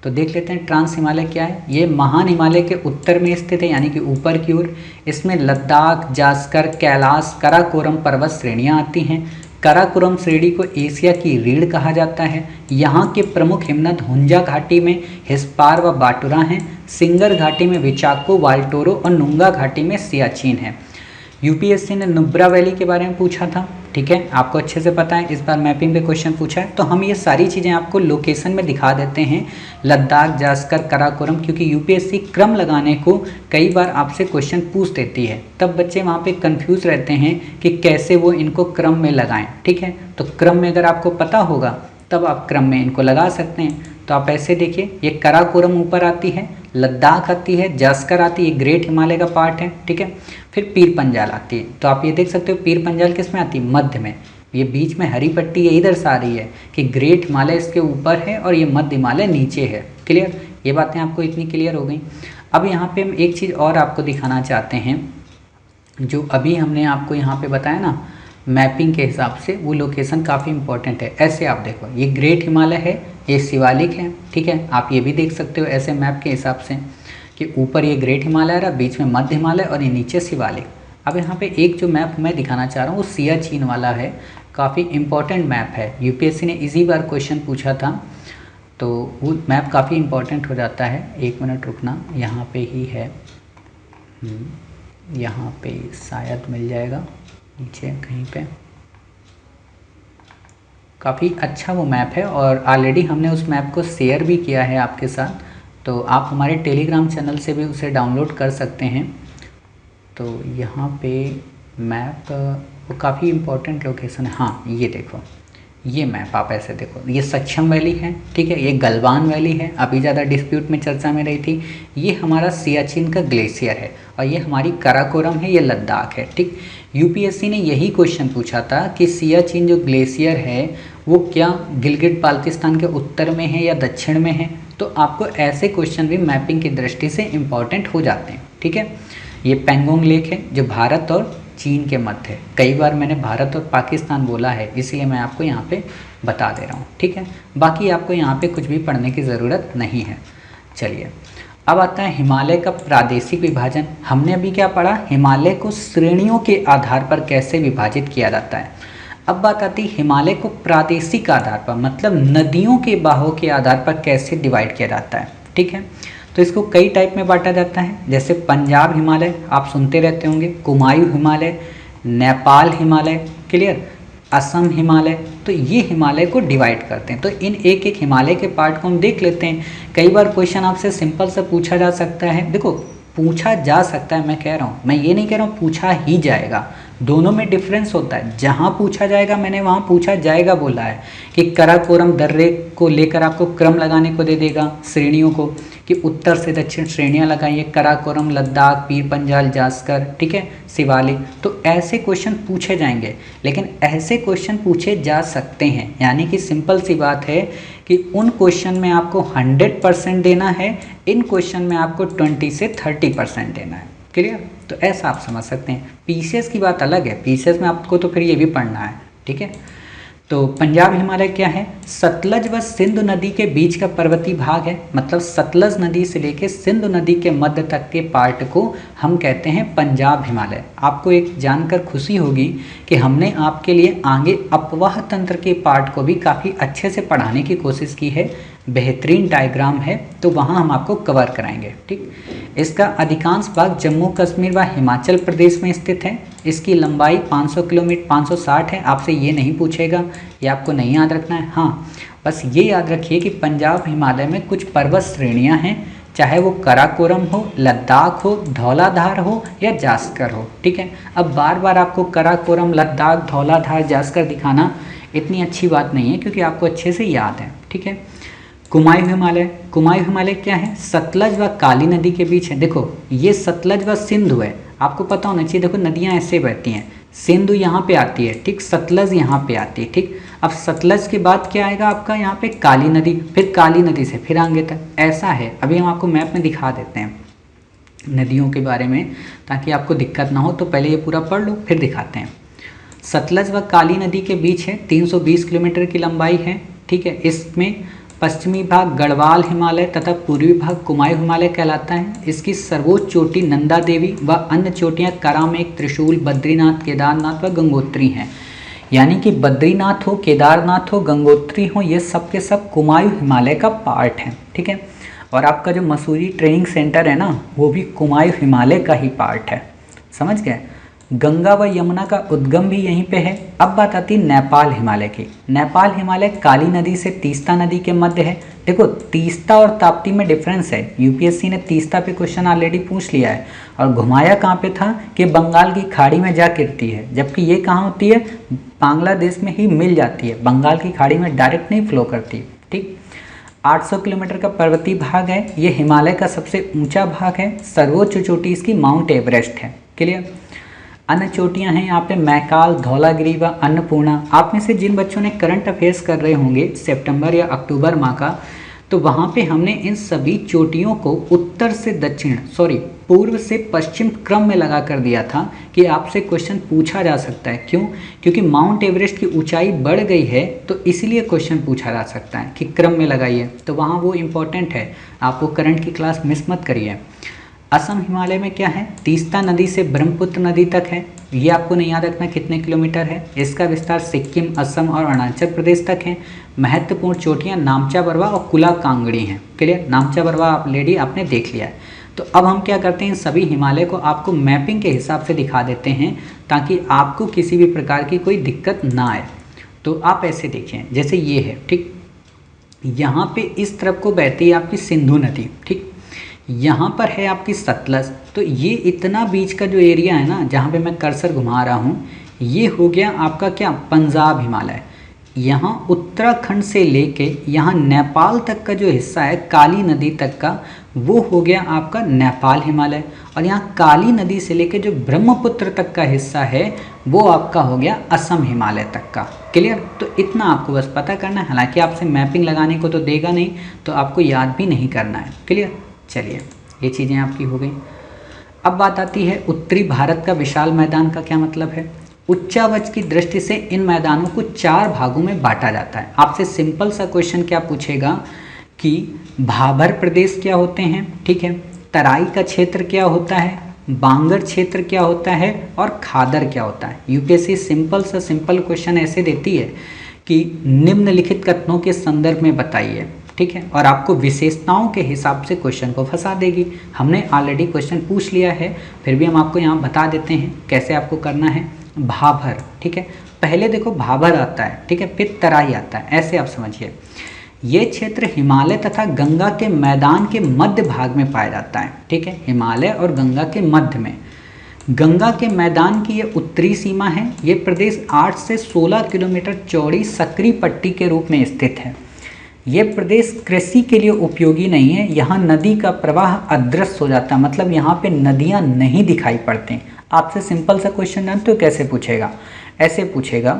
तो देख लेते हैं ट्रांस हिमालय क्या है। ये महान हिमालय के उत्तर में स्थित है, यानी कि ऊपर की ओर। इसमें लद्दाख, जास्कर, कैलाश, काराकोरम पर्वत श्रेणियाँ आती हैं। काराकोरम श्रेणी को एशिया की रीढ़ कहा जाता है। यहाँ के प्रमुख हिमनद हुंजा घाटी में हिस्पार व बाटुरा हैं, सिंगर घाटी में विचाको, वाल्टोरो और नुंगा घाटी में सियाचिन है। यूपीएससी ने नुब्रा वैली के बारे में पूछा था। ठीक है, आपको अच्छे से पता है, इस बार मैपिंग पे क्वेश्चन पूछा है, तो हम ये सारी चीज़ें आपको लोकेशन में दिखा देते हैं, लद्दाख, जास्कर, कराकोरम, क्योंकि यूपीएससी क्रम लगाने को कई बार आपसे क्वेश्चन पूछ देती है, तब बच्चे वहाँ पे कंफ्यूज रहते हैं कि कैसे वो इनको क्रम में लगाएं। ठीक है, तो क्रम में अगर आपको पता होगा तब आप क्रम में इनको लगा सकते हैं। तो आप ऐसे देखिए, ये कराकोरम ऊपर आती है, लद्दाख आती है, जास्कर आती है, ग्रेट हिमालय का पार्ट है। ठीक है, फिर पीर पंजाल आती है। तो आप ये देख सकते हो पीर पंजाल किस में आती है, मध्य में। ये बीच में हरी पट्टी ये इधर से आ रही है कि ग्रेट हिमालय इसके ऊपर है और ये मध्य हिमालय नीचे है। क्लियर, ये बातें आपको इतनी क्लियर हो गई। अब यहाँ पे हम एक चीज़ और आपको दिखाना चाहते हैं, जो अभी हमने आपको यहाँ पे बताया ना मैपिंग के हिसाब से, वो लोकेशन काफ़ी इंपॉर्टेंट है। ऐसे आप देखो, ये ग्रेट हिमालय है, ये शिवालिक है। ठीक है, आप ये भी देख सकते हो ऐसे मैप के हिसाब से कि ऊपर ये ग्रेट हिमालय रहा, बीच में मध्य हिमालय और ये नीचे शिवालिक। अब यहाँ पे एक जो मैप मैं दिखाना चाह रहा हूँ वो सियाचिन वाला है, काफ़ी इंपॉर्टेंट मैप है। यूपीएससी ने इसी बार क्वेश्चन पूछा था, तो वो मैप काफ़ी इंपॉर्टेंट हो जाता है। एक मिनट रुकना, यहाँ पे ही है, यहाँ पे शायद मिल जाएगा नीचे कहीं पे। काफ़ी अच्छा वो मैप है और ऑलरेडी हमने उस मैप को शेयर भी किया है आपके साथ, तो आप हमारे टेलीग्राम चैनल से भी उसे डाउनलोड कर सकते हैं। तो यहाँ पे मैप वो काफ़ी इम्पोर्टेंट लोकेशन है। हाँ, ये देखो, ये मैप आप ऐसे देखो, ये सक्षम वैली है। ठीक है, ये गलवान वैली है, अभी ज़्यादा डिस्प्यूट में चर्चा में रही थी। ये हमारा सियाचिन का ग्लेशियर है और ये हमारी कराकोरम है, ये लद्दाख है। ठीक, यूपीएससी ने यही क्वेश्चन पूछा था कि सियाचिन जो ग्लेशियर है वो क्या गिलगिट बाल्टिस्तान के उत्तर में है या दक्षिण में है। तो आपको ऐसे क्वेश्चन भी मैपिंग की दृष्टि से इम्पॉर्टेंट हो जाते हैं। ठीक है, ये पेंगोंग लेक है जो भारत और चीन के मध्य है। कई बार मैंने भारत और पाकिस्तान बोला है, इसलिए मैं आपको यहाँ पे बता दे रहा हूँ। ठीक है, बाकी आपको यहाँ पे कुछ भी पढ़ने की ज़रूरत नहीं है। चलिए, अब आता है हिमालय का प्रादेशिक विभाजन। हमने अभी क्या पढ़ा, हिमालय को श्रेणियों के आधार पर कैसे विभाजित किया जाता है। अब बात आती है हिमालय को प्रादेशिक आधार पर, मतलब नदियों के बहाव के आधार पर कैसे डिवाइड किया जाता है। ठीक है, तो इसको कई टाइप में बांटा जाता है, जैसे पंजाब हिमालय आप सुनते रहते होंगे, कुमायूं हिमालय, नेपाल हिमालय, क्लियर, असम हिमालय। तो ये हिमालय को डिवाइड करते हैं। तो इन एक एक हिमालय के पार्ट को हम देख लेते हैं। कई बार क्वेश्चन आपसे सिंपल से पूछा जा सकता है, देखो पूछा जा सकता है, मैं कह रहा हूँ, मैं ये नहीं कह रहा हूँ पूछा ही जाएगा, दोनों में डिफरेंस होता है। जहाँ पूछा जाएगा, मैंने वहाँ पूछा जाएगा बोला है कि कराकोरम दर्रे को लेकर आपको क्रम लगाने को दे देगा, श्रेणियों को, कि उत्तर से दक्षिण श्रेणियाँ लगाइए, कराकोरम, लद्दाख, पीर पंजाल, जास्कर, ठीक है, शिवालिक। तो ऐसे क्वेश्चन पूछे जाएंगे, लेकिन ऐसे क्वेश्चन पूछे जा सकते हैं, यानी कि सिंपल सी बात है कि उन क्वेश्चन में आपको 100% देना है, इन क्वेश्चन में आपको 20 से 30% देना है। क्लियर, तो ऐसा आप समझ सकते हैं। पीसीएस की बात अलग है, पीसीएस में आपको तो फिर ये भी पढ़ना है। ठीक है, तो पंजाब हिमालय क्या है, सतलज व सिंधु नदी के बीच का पर्वतीय भाग है, मतलब सतलज नदी से लेके सिंधु नदी के मध्य तक के पार्ट को हम कहते हैं पंजाब हिमालय। आपको एक जानकर खुशी होगी कि हमने आपके लिए आगे अपवाह तंत्र के पार्ट को भी काफ़ी अच्छे से पढ़ाने की कोशिश की है, बेहतरीन डायग्राम है, तो वहाँ हम आपको कवर कराएंगे। ठीक, इसका अधिकांश भाग जम्मू कश्मीर व हिमाचल प्रदेश में स्थित है। इसकी लंबाई 500 किलोमीटर 560 है। आपसे ये नहीं पूछेगा, ये आपको नहीं याद रखना है। हाँ, बस ये याद रखिए कि पंजाब हिमालय में कुछ पर्वत श्रेणियाँ हैं, चाहे वो कराकोरम हो, लद्दाख हो, धौलाधार हो या जास्कर हो। ठीक है, अब बार बार आपको कराकोरम, लद्दाख, धौलाधार, जास्कर दिखाना इतनी अच्छी बात नहीं है, क्योंकि आपको अच्छे से याद है। ठीक है, कुमायूं हिमालय, कुमायूं हिमालय क्या है, सतलज व काली नदी के बीच है। देखो ये सतलज व सिंधु है, आपको पता होना चाहिए। देखो नदियाँ ऐसे बहती हैं, सिंधु यहाँ पे आती है, ठीक, सतलज यहाँ पे आती है। ठीक, अब सतलज के बाद क्या आएगा आपका यहाँ पे काली नदी, फिर काली नदी से फिर आगे तक, ऐसा है। अभी हम आपको मैप में दिखा देते हैं नदियों के बारे में, ताकि आपको दिक्कत ना हो। तो पहले ये पूरा पढ़ लो, फिर दिखाते हैं। सतलज व काली नदी के बीच है, 320 किलोमीटर की लंबाई है। ठीक है, इसमें पश्चिमी भाग गढ़वाल हिमालय तथा पूर्वी भाग कुमायूं हिमालय कहलाता है। इसकी सर्वोच्च चोटी नंदा देवी व अन्य चोटियाँ करामेघ, त्रिशूल, बद्रीनाथ, केदारनाथ व गंगोत्री हैं। यानी कि बद्रीनाथ हो, केदारनाथ हो, गंगोत्री हो, ये सब के सब कुमायूं हिमालय का पार्ट है। ठीक है, और आपका जो मसूरी ट्रेनिंग सेंटर है ना, वो भी कुमायूं हिमालय का ही पार्ट है। समझ गए। गंगा व यमुना का उद्गम भी यहीं पे है। अब बात आती है नेपाल हिमालय की। नेपाल हिमालय काली नदी से तीस्ता नदी के मध्य है। देखो तीस्ता और ताप्ती में डिफरेंस है। यूपीएससी ने तीस्ता पे क्वेश्चन ऑलरेडी पूछ लिया है और घुमाया कहाँ पे था कि बंगाल की खाड़ी में जा गिरती है, जबकि ये कहाँ होती है, बांग्लादेश में ही मिल जाती है, बंगाल की खाड़ी में डायरेक्ट नहीं फ्लो करती। ठीक, 800 किलोमीटर का पर्वतीय भाग है। ये हिमालय का सबसे ऊंचा भाग है। सर्वोच्च चोटी इसकी माउंट एवरेस्ट है। क्लियर। अन्य चोटियां हैं यहाँ पे मैकाल, धौलागिरी व अन्नपूर्णा। आप में से जिन बच्चों ने करंट अफेयर्स कर रहे होंगे सितंबर या अक्टूबर माह का, तो वहाँ पे हमने इन सभी चोटियों को उत्तर से दक्षिण पूर्व से पश्चिम क्रम में लगा कर दिया था कि आपसे क्वेश्चन पूछा जा सकता है। क्यों? क्योंकि माउंट एवरेस्ट की ऊंचाई बढ़ गई है, तो इसलिए क्वेश्चन पूछा जा सकता है कि क्रम में लगाइए। तो वहाँ वो इम्पोर्टेंट है, आप वो करंट की क्लास मिस मत करिए। असम हिमालय में क्या है, तीस्ता नदी से ब्रह्मपुत्र नदी तक है। ये आपको नहीं याद रखना कितने किलोमीटर है। इसका विस्तार सिक्किम, असम और अरुणाचल प्रदेश तक है। महत्वपूर्ण चोटियाँ नामचा बरवा और कुला कांगड़ी हैं। क्लियर। नामचा बरवा ऑलरेडी आपने देख लिया है। तो अब हम क्या करते हैं, इन सभी हिमालय को आपको मैपिंग के हिसाब से दिखा देते हैं ताकि आपको किसी भी प्रकार की कोई दिक्कत ना आए। तो आप ऐसे देखें, जैसे ये है, ठीक, यहाँ पे इस तरफ को बहती है आपकी सिंधु नदी। ठीक, यहाँ पर है आपकी सतलज। तो ये इतना बीच का जो एरिया है ना, जहाँ पे मैं कर्सर घुमा रहा हूँ, ये हो गया आपका क्या, पंजाब हिमालय। यहाँ उत्तराखंड से लेके यहाँ नेपाल तक का जो हिस्सा है काली नदी तक का, वो हो गया आपका नेपाल हिमालय। और यहाँ काली नदी से लेके जो ब्रह्मपुत्र तक का हिस्सा है वो आपका हो गया असम हिमालय तक का। क्लियर। तो इतना आपको बस पता करना है। हालांकि आपसे मैपिंग लगाने को तो देगा नहीं, तो आपको याद भी नहीं करना है। क्लियर। चलिए, ये चीज़ें आपकी हो गई। अब बात आती है उत्तरी भारत का विशाल मैदान का क्या मतलब है। उच्चावच की दृष्टि से इन मैदानों को 4 भागों में बांटा जाता है। आपसे सिंपल सा क्वेश्चन क्या पूछेगा कि भाबर प्रदेश क्या होते हैं, ठीक है, तराई का क्षेत्र क्या होता है, बांगर क्षेत्र क्या होता है और खादर क्या होता है। यूपीएससी सिंपल क्वेश्चन ऐसे देती है कि निम्नलिखित कथनों के संदर्भ में बताइए, ठीक है, और आपको विशेषताओं के हिसाब से क्वेश्चन को फंसा देगी। हमने ऑलरेडी क्वेश्चन पूछ लिया है, फिर भी हम आपको यहाँ बता देते हैं कैसे आपको करना है। भाबर, ठीक है, पहले देखो भाबर आता है, ठीक है, फिर तराई आता है, ऐसे आप समझिए। ये क्षेत्र हिमालय तथा गंगा के मैदान के मध्य भाग में पाया जाता है। ठीक है, हिमालय और गंगा के मध्य में। गंगा के मैदान की ये उत्तरी सीमा है। ये प्रदेश 8 से 16 किलोमीटर चौड़ी सकरी पट्टी के रूप में स्थित है। ये प्रदेश कृषि के लिए उपयोगी नहीं है। यहाँ नदी का प्रवाह अदृश्य हो जाता है, मतलब यहाँ पे नदियाँ नहीं दिखाई पड़ती। आपसे सिंपल सा क्वेश्चन जानते हो कैसे पूछेगा, ऐसे पूछेगा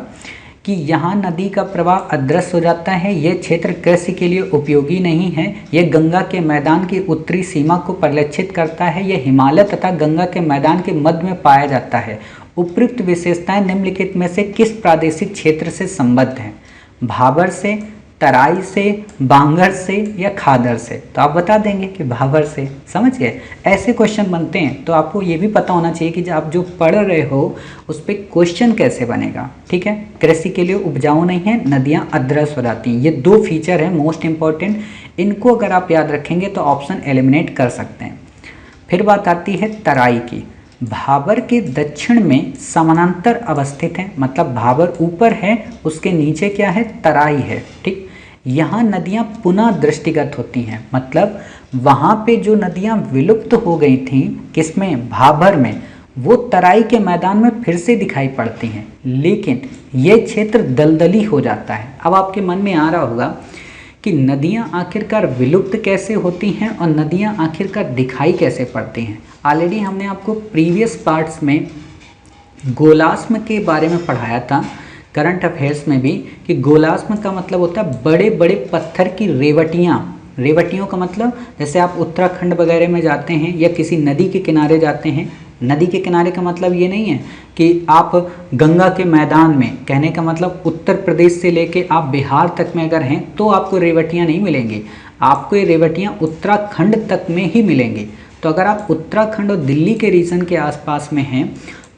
कि यहाँ नदी का प्रवाह अदृश्य हो जाता है, ये क्षेत्र कृषि के लिए उपयोगी नहीं है, ये गंगा के मैदान की उत्तरी सीमा को परिलक्षित करता है, यह हिमालय तथा गंगा के मैदान के मध्य में पाया जाता है। उपयुक्त विशेषताएं निम्नलिखित में से किस प्रादेशिक क्षेत्र से संबद्ध हैं? भाबर से, तराई से, बांगर से या खादर से? तो आप बता देंगे कि भाबर से। समझ गए? ऐसे क्वेश्चन बनते हैं, तो आपको ये भी पता होना चाहिए कि जब आप जो पढ़ रहे हो उस पर क्वेश्चन कैसे बनेगा। ठीक है, कृषि के लिए उपजाऊ नहीं है, नदियाँ अदृश्य हो जाती हैं। ये 2 फीचर है मोस्ट इंपॉर्टेंट, इनको अगर आप याद रखेंगे तो ऑप्शन एलिमिनेट कर सकते हैं। फिर बात आती है तराई की। भाबर के दक्षिण में समानांतर अवस्थित है, मतलब भाबर ऊपर है, उसके नीचे क्या है, तराई है। ठीक, यहाँ नदियाँ पुनः दृष्टिगत होती हैं, मतलब वहाँ पे जो नदियाँ विलुप्त हो गई थीं, किसमें, भाबर में, वो तराई के मैदान में फिर से दिखाई पड़ती हैं, लेकिन ये क्षेत्र दलदली हो जाता है। अब आपके मन में आ रहा होगा कि नदियाँ आखिरकार विलुप्त कैसे होती हैं और नदियाँ आखिरकार दिखाई कैसे पड़ती हैं। ऑलरेडी हमने आपको प्रीवियस पार्ट्स में गोलाश्म के बारे में पढ़ाया था, करंट अफेयर्स में भी, कि गोलाश्म का मतलब होता है बड़े बड़े पत्थर की रेवटियाँ। रेवटियों का मतलब जैसे आप उत्तराखंड वगैरह में जाते हैं या किसी नदी के किनारे जाते हैं। नदी के किनारे का मतलब ये नहीं है कि आप गंगा के मैदान में, कहने का मतलब उत्तर प्रदेश से लेके आप बिहार तक में अगर हैं तो आपको रेवटियाँ नहीं मिलेंगी, आपको ये रेवटियाँ उत्तराखंड तक में ही मिलेंगी। तो अगर आप उत्तराखंड और दिल्ली के रीजन के आसपास में हैं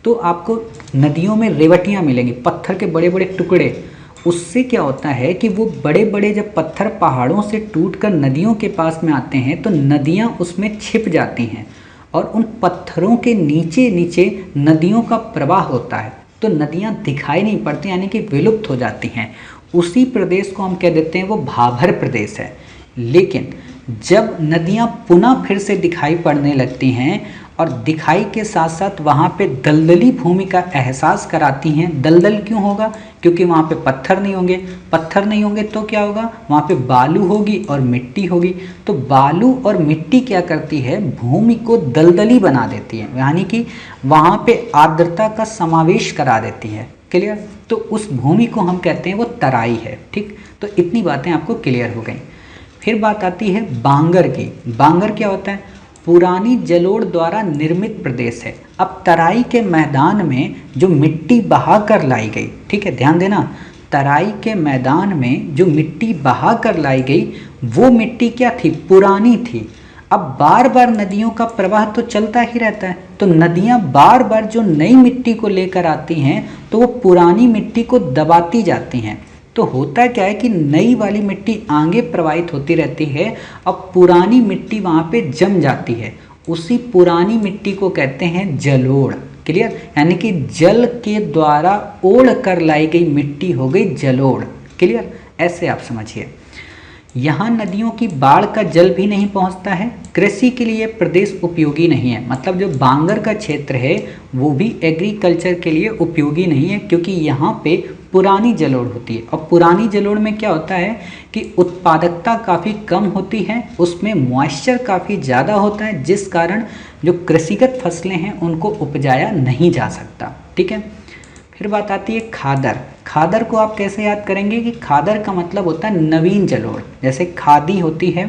तो आपको नदियों में रेवटियाँ मिलेंगी, पत्थर के बड़े बड़े टुकड़े। उससे क्या होता है कि वो बड़े बड़े जब पत्थर पहाड़ों से टूटकर नदियों के पास में आते हैं तो नदियाँ उसमें छिप जाती हैं और उन पत्थरों के नीचे नीचे नदियों का प्रवाह होता है, तो नदियाँ दिखाई नहीं पड़ती, यानी कि विलुप्त हो जाती हैं। उसी प्रदेश को हम कह देते हैं वो भाभर प्रदेश है। लेकिन जब नदियाँ पुनः फिर से दिखाई पड़ने लगती हैं और दिखाई के साथ साथ वहाँ पे दलदली भूमि का एहसास कराती हैं। दलदल क्यों होगा? क्योंकि वहाँ पे पत्थर नहीं होंगे, पत्थर नहीं होंगे तो क्या होगा? वहाँ पे बालू होगी और मिट्टी होगी। तो बालू और मिट्टी क्या करती है? भूमि को दलदली बना देती है, यानी कि वहाँ पे आर्द्रता का समावेश करा देती है। क्लियर? तो उस भूमि को हम कहते हैं वो तराई है। ठीक, तो इतनी बातें आपको क्लियर हो गई। फिर बात आती है बांगर की। बांगर क्या होता है? पुरानी जलोढ़ द्वारा निर्मित प्रदेश है। अब तराई के मैदान में जो मिट्टी बहा कर लाई गई, ठीक है, ध्यान देना, तराई के मैदान में जो मिट्टी बहा कर लाई गई वो मिट्टी क्या थी? पुरानी थी। अब बार बार नदियों का प्रवाह तो चलता ही रहता है, तो नदियाँ बार बार जो नई मिट्टी को लेकर आती हैं तो वो पुरानी मिट्टी को दबाती जाती हैं। तो होता क्या है कि नई वाली मिट्टी आगे प्रवाहित होती रहती है, अब पुरानी मिट्टी वहाँ पे जम जाती है। उसी पुरानी मिट्टी को कहते हैं जलोढ़। क्लियर? यानी कि जल के द्वारा ओढ़ कर लाई गई मिट्टी हो गई जलोढ़। क्लियर? ऐसे आप समझिए। यहाँ नदियों की बाढ़ का जल भी नहीं पहुँचता है। कृषि के लिए प्रदेश उपयोगी नहीं है, मतलब जो बांगर का क्षेत्र है वो भी एग्रीकल्चर के लिए उपयोगी नहीं है, क्योंकि यहाँ पे पुरानी जलोढ़ होती है। और पुरानी जलोढ़ में क्या होता है कि उत्पादकता काफ़ी कम होती है, उसमें मॉइस्चर काफ़ी ज़्यादा होता है, जिस कारण जो कृषिगत फसलें हैं उनको उपजाया नहीं जा सकता। ठीक है। फिर बात आती है खादर। खादर को आप कैसे याद करेंगे कि खादर का मतलब होता है नवीन जलोढ़। जैसे खादी होती है,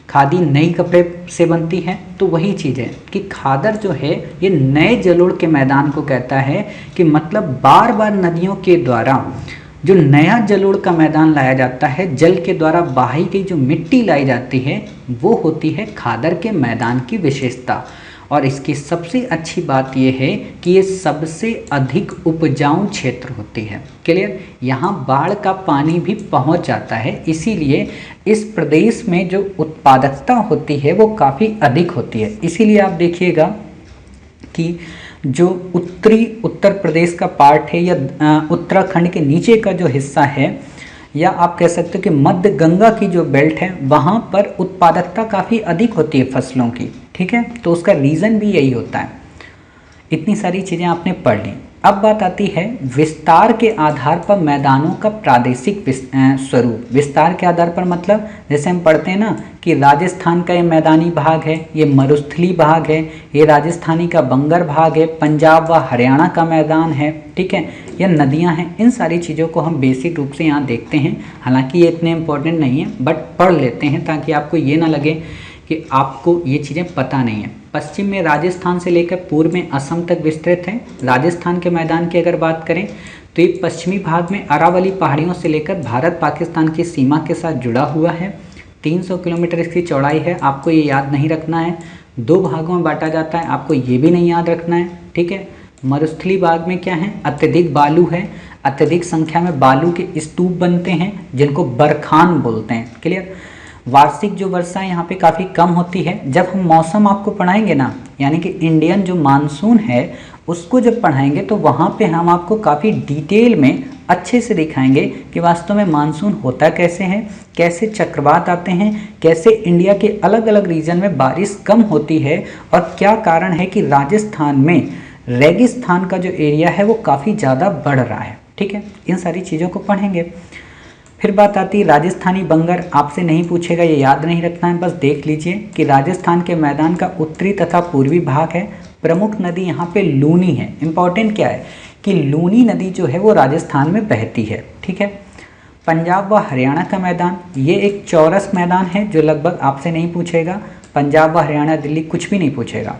खादी नई कपड़े से बनती है, तो वही चीज़ है कि खादर जो है ये नए जलोढ़ के मैदान को कहता है, कि मतलब बार बार नदियों के द्वारा जो नया जलोढ़ का मैदान लाया जाता है, जल के द्वारा बहाई गई जो मिट्टी लाई जाती है वो होती है खादर के मैदान की विशेषता। और इसकी सबसे अच्छी बात यह है कि ये सबसे अधिक उपजाऊ क्षेत्र होती है। क्लियर? यहाँ बाढ़ का पानी भी पहुँच जाता है, इसीलिए इस प्रदेश में जो उत्पादकता होती है वो काफ़ी अधिक होती है। इसीलिए आप देखिएगा कि जो उत्तरी उत्तर प्रदेश का पार्ट है या उत्तराखंड के नीचे का जो हिस्सा है, या आप कह सकते हो कि मध्य गंगा की जो बेल्ट है, वहाँ पर उत्पादकता काफ़ी अधिक होती है फसलों की। ठीक है, तो उसका रीज़न भी यही होता है। इतनी सारी चीज़ें आपने पढ़ ली। अब बात आती है विस्तार के आधार पर मैदानों का प्रादेशिक स्वरूप। विस्तार के आधार पर मतलब जैसे हम पढ़ते हैं ना कि राजस्थान का ये मैदानी भाग है, ये मरुस्थली भाग है, ये राजस्थानी का बंगर भाग है, पंजाब व हरियाणा का मैदान है। ठीक है, या नदियां हैं, इन सारी चीज़ों को हम बेसिक रूप से यहाँ देखते हैं। हालांकि ये इतने इम्पोर्टेंट नहीं है, बट पढ़ लेते हैं ताकि आपको ये ना लगे कि आपको ये चीज़ें पता नहीं है। पश्चिम में राजस्थान से लेकर पूर्व में असम तक विस्तृत है। राजस्थान के मैदान की अगर बात करें तो ये पश्चिमी भाग में अरावली पहाड़ियों से लेकर भारत पाकिस्तान की सीमा के साथ जुड़ा हुआ है। 300 किलोमीटर इसकी चौड़ाई है। आपको ये याद नहीं रखना है। 2 भागों में बांटा जाता है, आपको ये भी नहीं याद रखना है। ठीक है। मरुस्थली भाग में क्या है? अत्यधिक बालू है, अत्यधिक संख्या में बालू के स्तूप बनते हैं जिनको बरखान बोलते हैं। क्लियर? वार्षिक जो वर्षा यहाँ पे काफ़ी कम होती है। जब हम मौसम आपको पढ़ाएंगे ना, यानी कि इंडियन जो मानसून है उसको जब पढ़ाएंगे तो वहाँ पे हम आपको काफ़ी डिटेल में अच्छे से दिखाएंगे कि वास्तव में मानसून होता कैसे है, कैसे चक्रवात आते हैं, कैसे इंडिया के अलग अलग रीजन में बारिश कम होती है और क्या कारण है कि राजस्थान में रेगिस्तान का जो एरिया है वो काफ़ी ज़्यादा बढ़ रहा है। ठीक है, इन सारी चीज़ों को पढ़ेंगे। फिर बात आती है राजस्थानी बंगर। आपसे नहीं पूछेगा, ये याद नहीं रखना है, बस देख लीजिए कि राजस्थान के मैदान का उत्तरी तथा पूर्वी भाग है। प्रमुख नदी यहाँ पे लूनी है। इम्पॉर्टेंट क्या है कि लूनी नदी जो है वो राजस्थान में बहती है। ठीक है। पंजाब व हरियाणा का मैदान, ये एक चौरस मैदान है जो लगभग आपसे नहीं पूछेगा। पंजाब व हरियाणा, दिल्ली कुछ भी नहीं पूछेगा।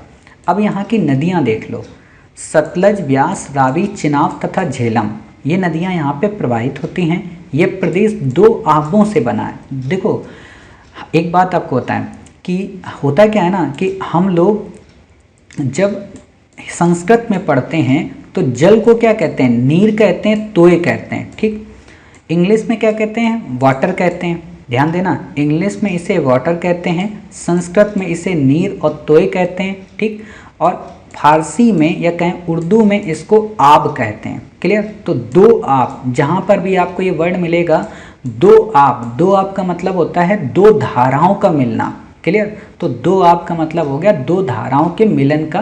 अब यहाँ की नदियाँ देख लो, सतलज, ब्यास, रावी, चिनाब तथा झेलम, ये नदियाँ यहाँ पे प्रवाहित होती हैं। ये प्रदेश 2 आबों से बना है। देखो एक बात आपको बताएं कि होता क्या है ना कि हम लोग जब संस्कृत में पढ़ते हैं तो जल को क्या कहते हैं? नीर कहते हैं, तोय कहते हैं। ठीक। इंग्लिश में क्या कहते हैं? वाटर कहते हैं। ध्यान देना, इंग्लिश में इसे वाटर कहते हैं, संस्कृत में इसे नीर और तोय कहते हैं, ठीक, और फारसी में या कहें उर्दू में इसको आब कहते हैं। क्लियर। तो दो आब, जहाँ पर भी आपको ये वर्ड मिलेगा दो आब, दो आब का मतलब होता है दो धाराओं का मिलना। क्लियर। तो दो आब का मतलब हो गया दो धाराओं के मिलन का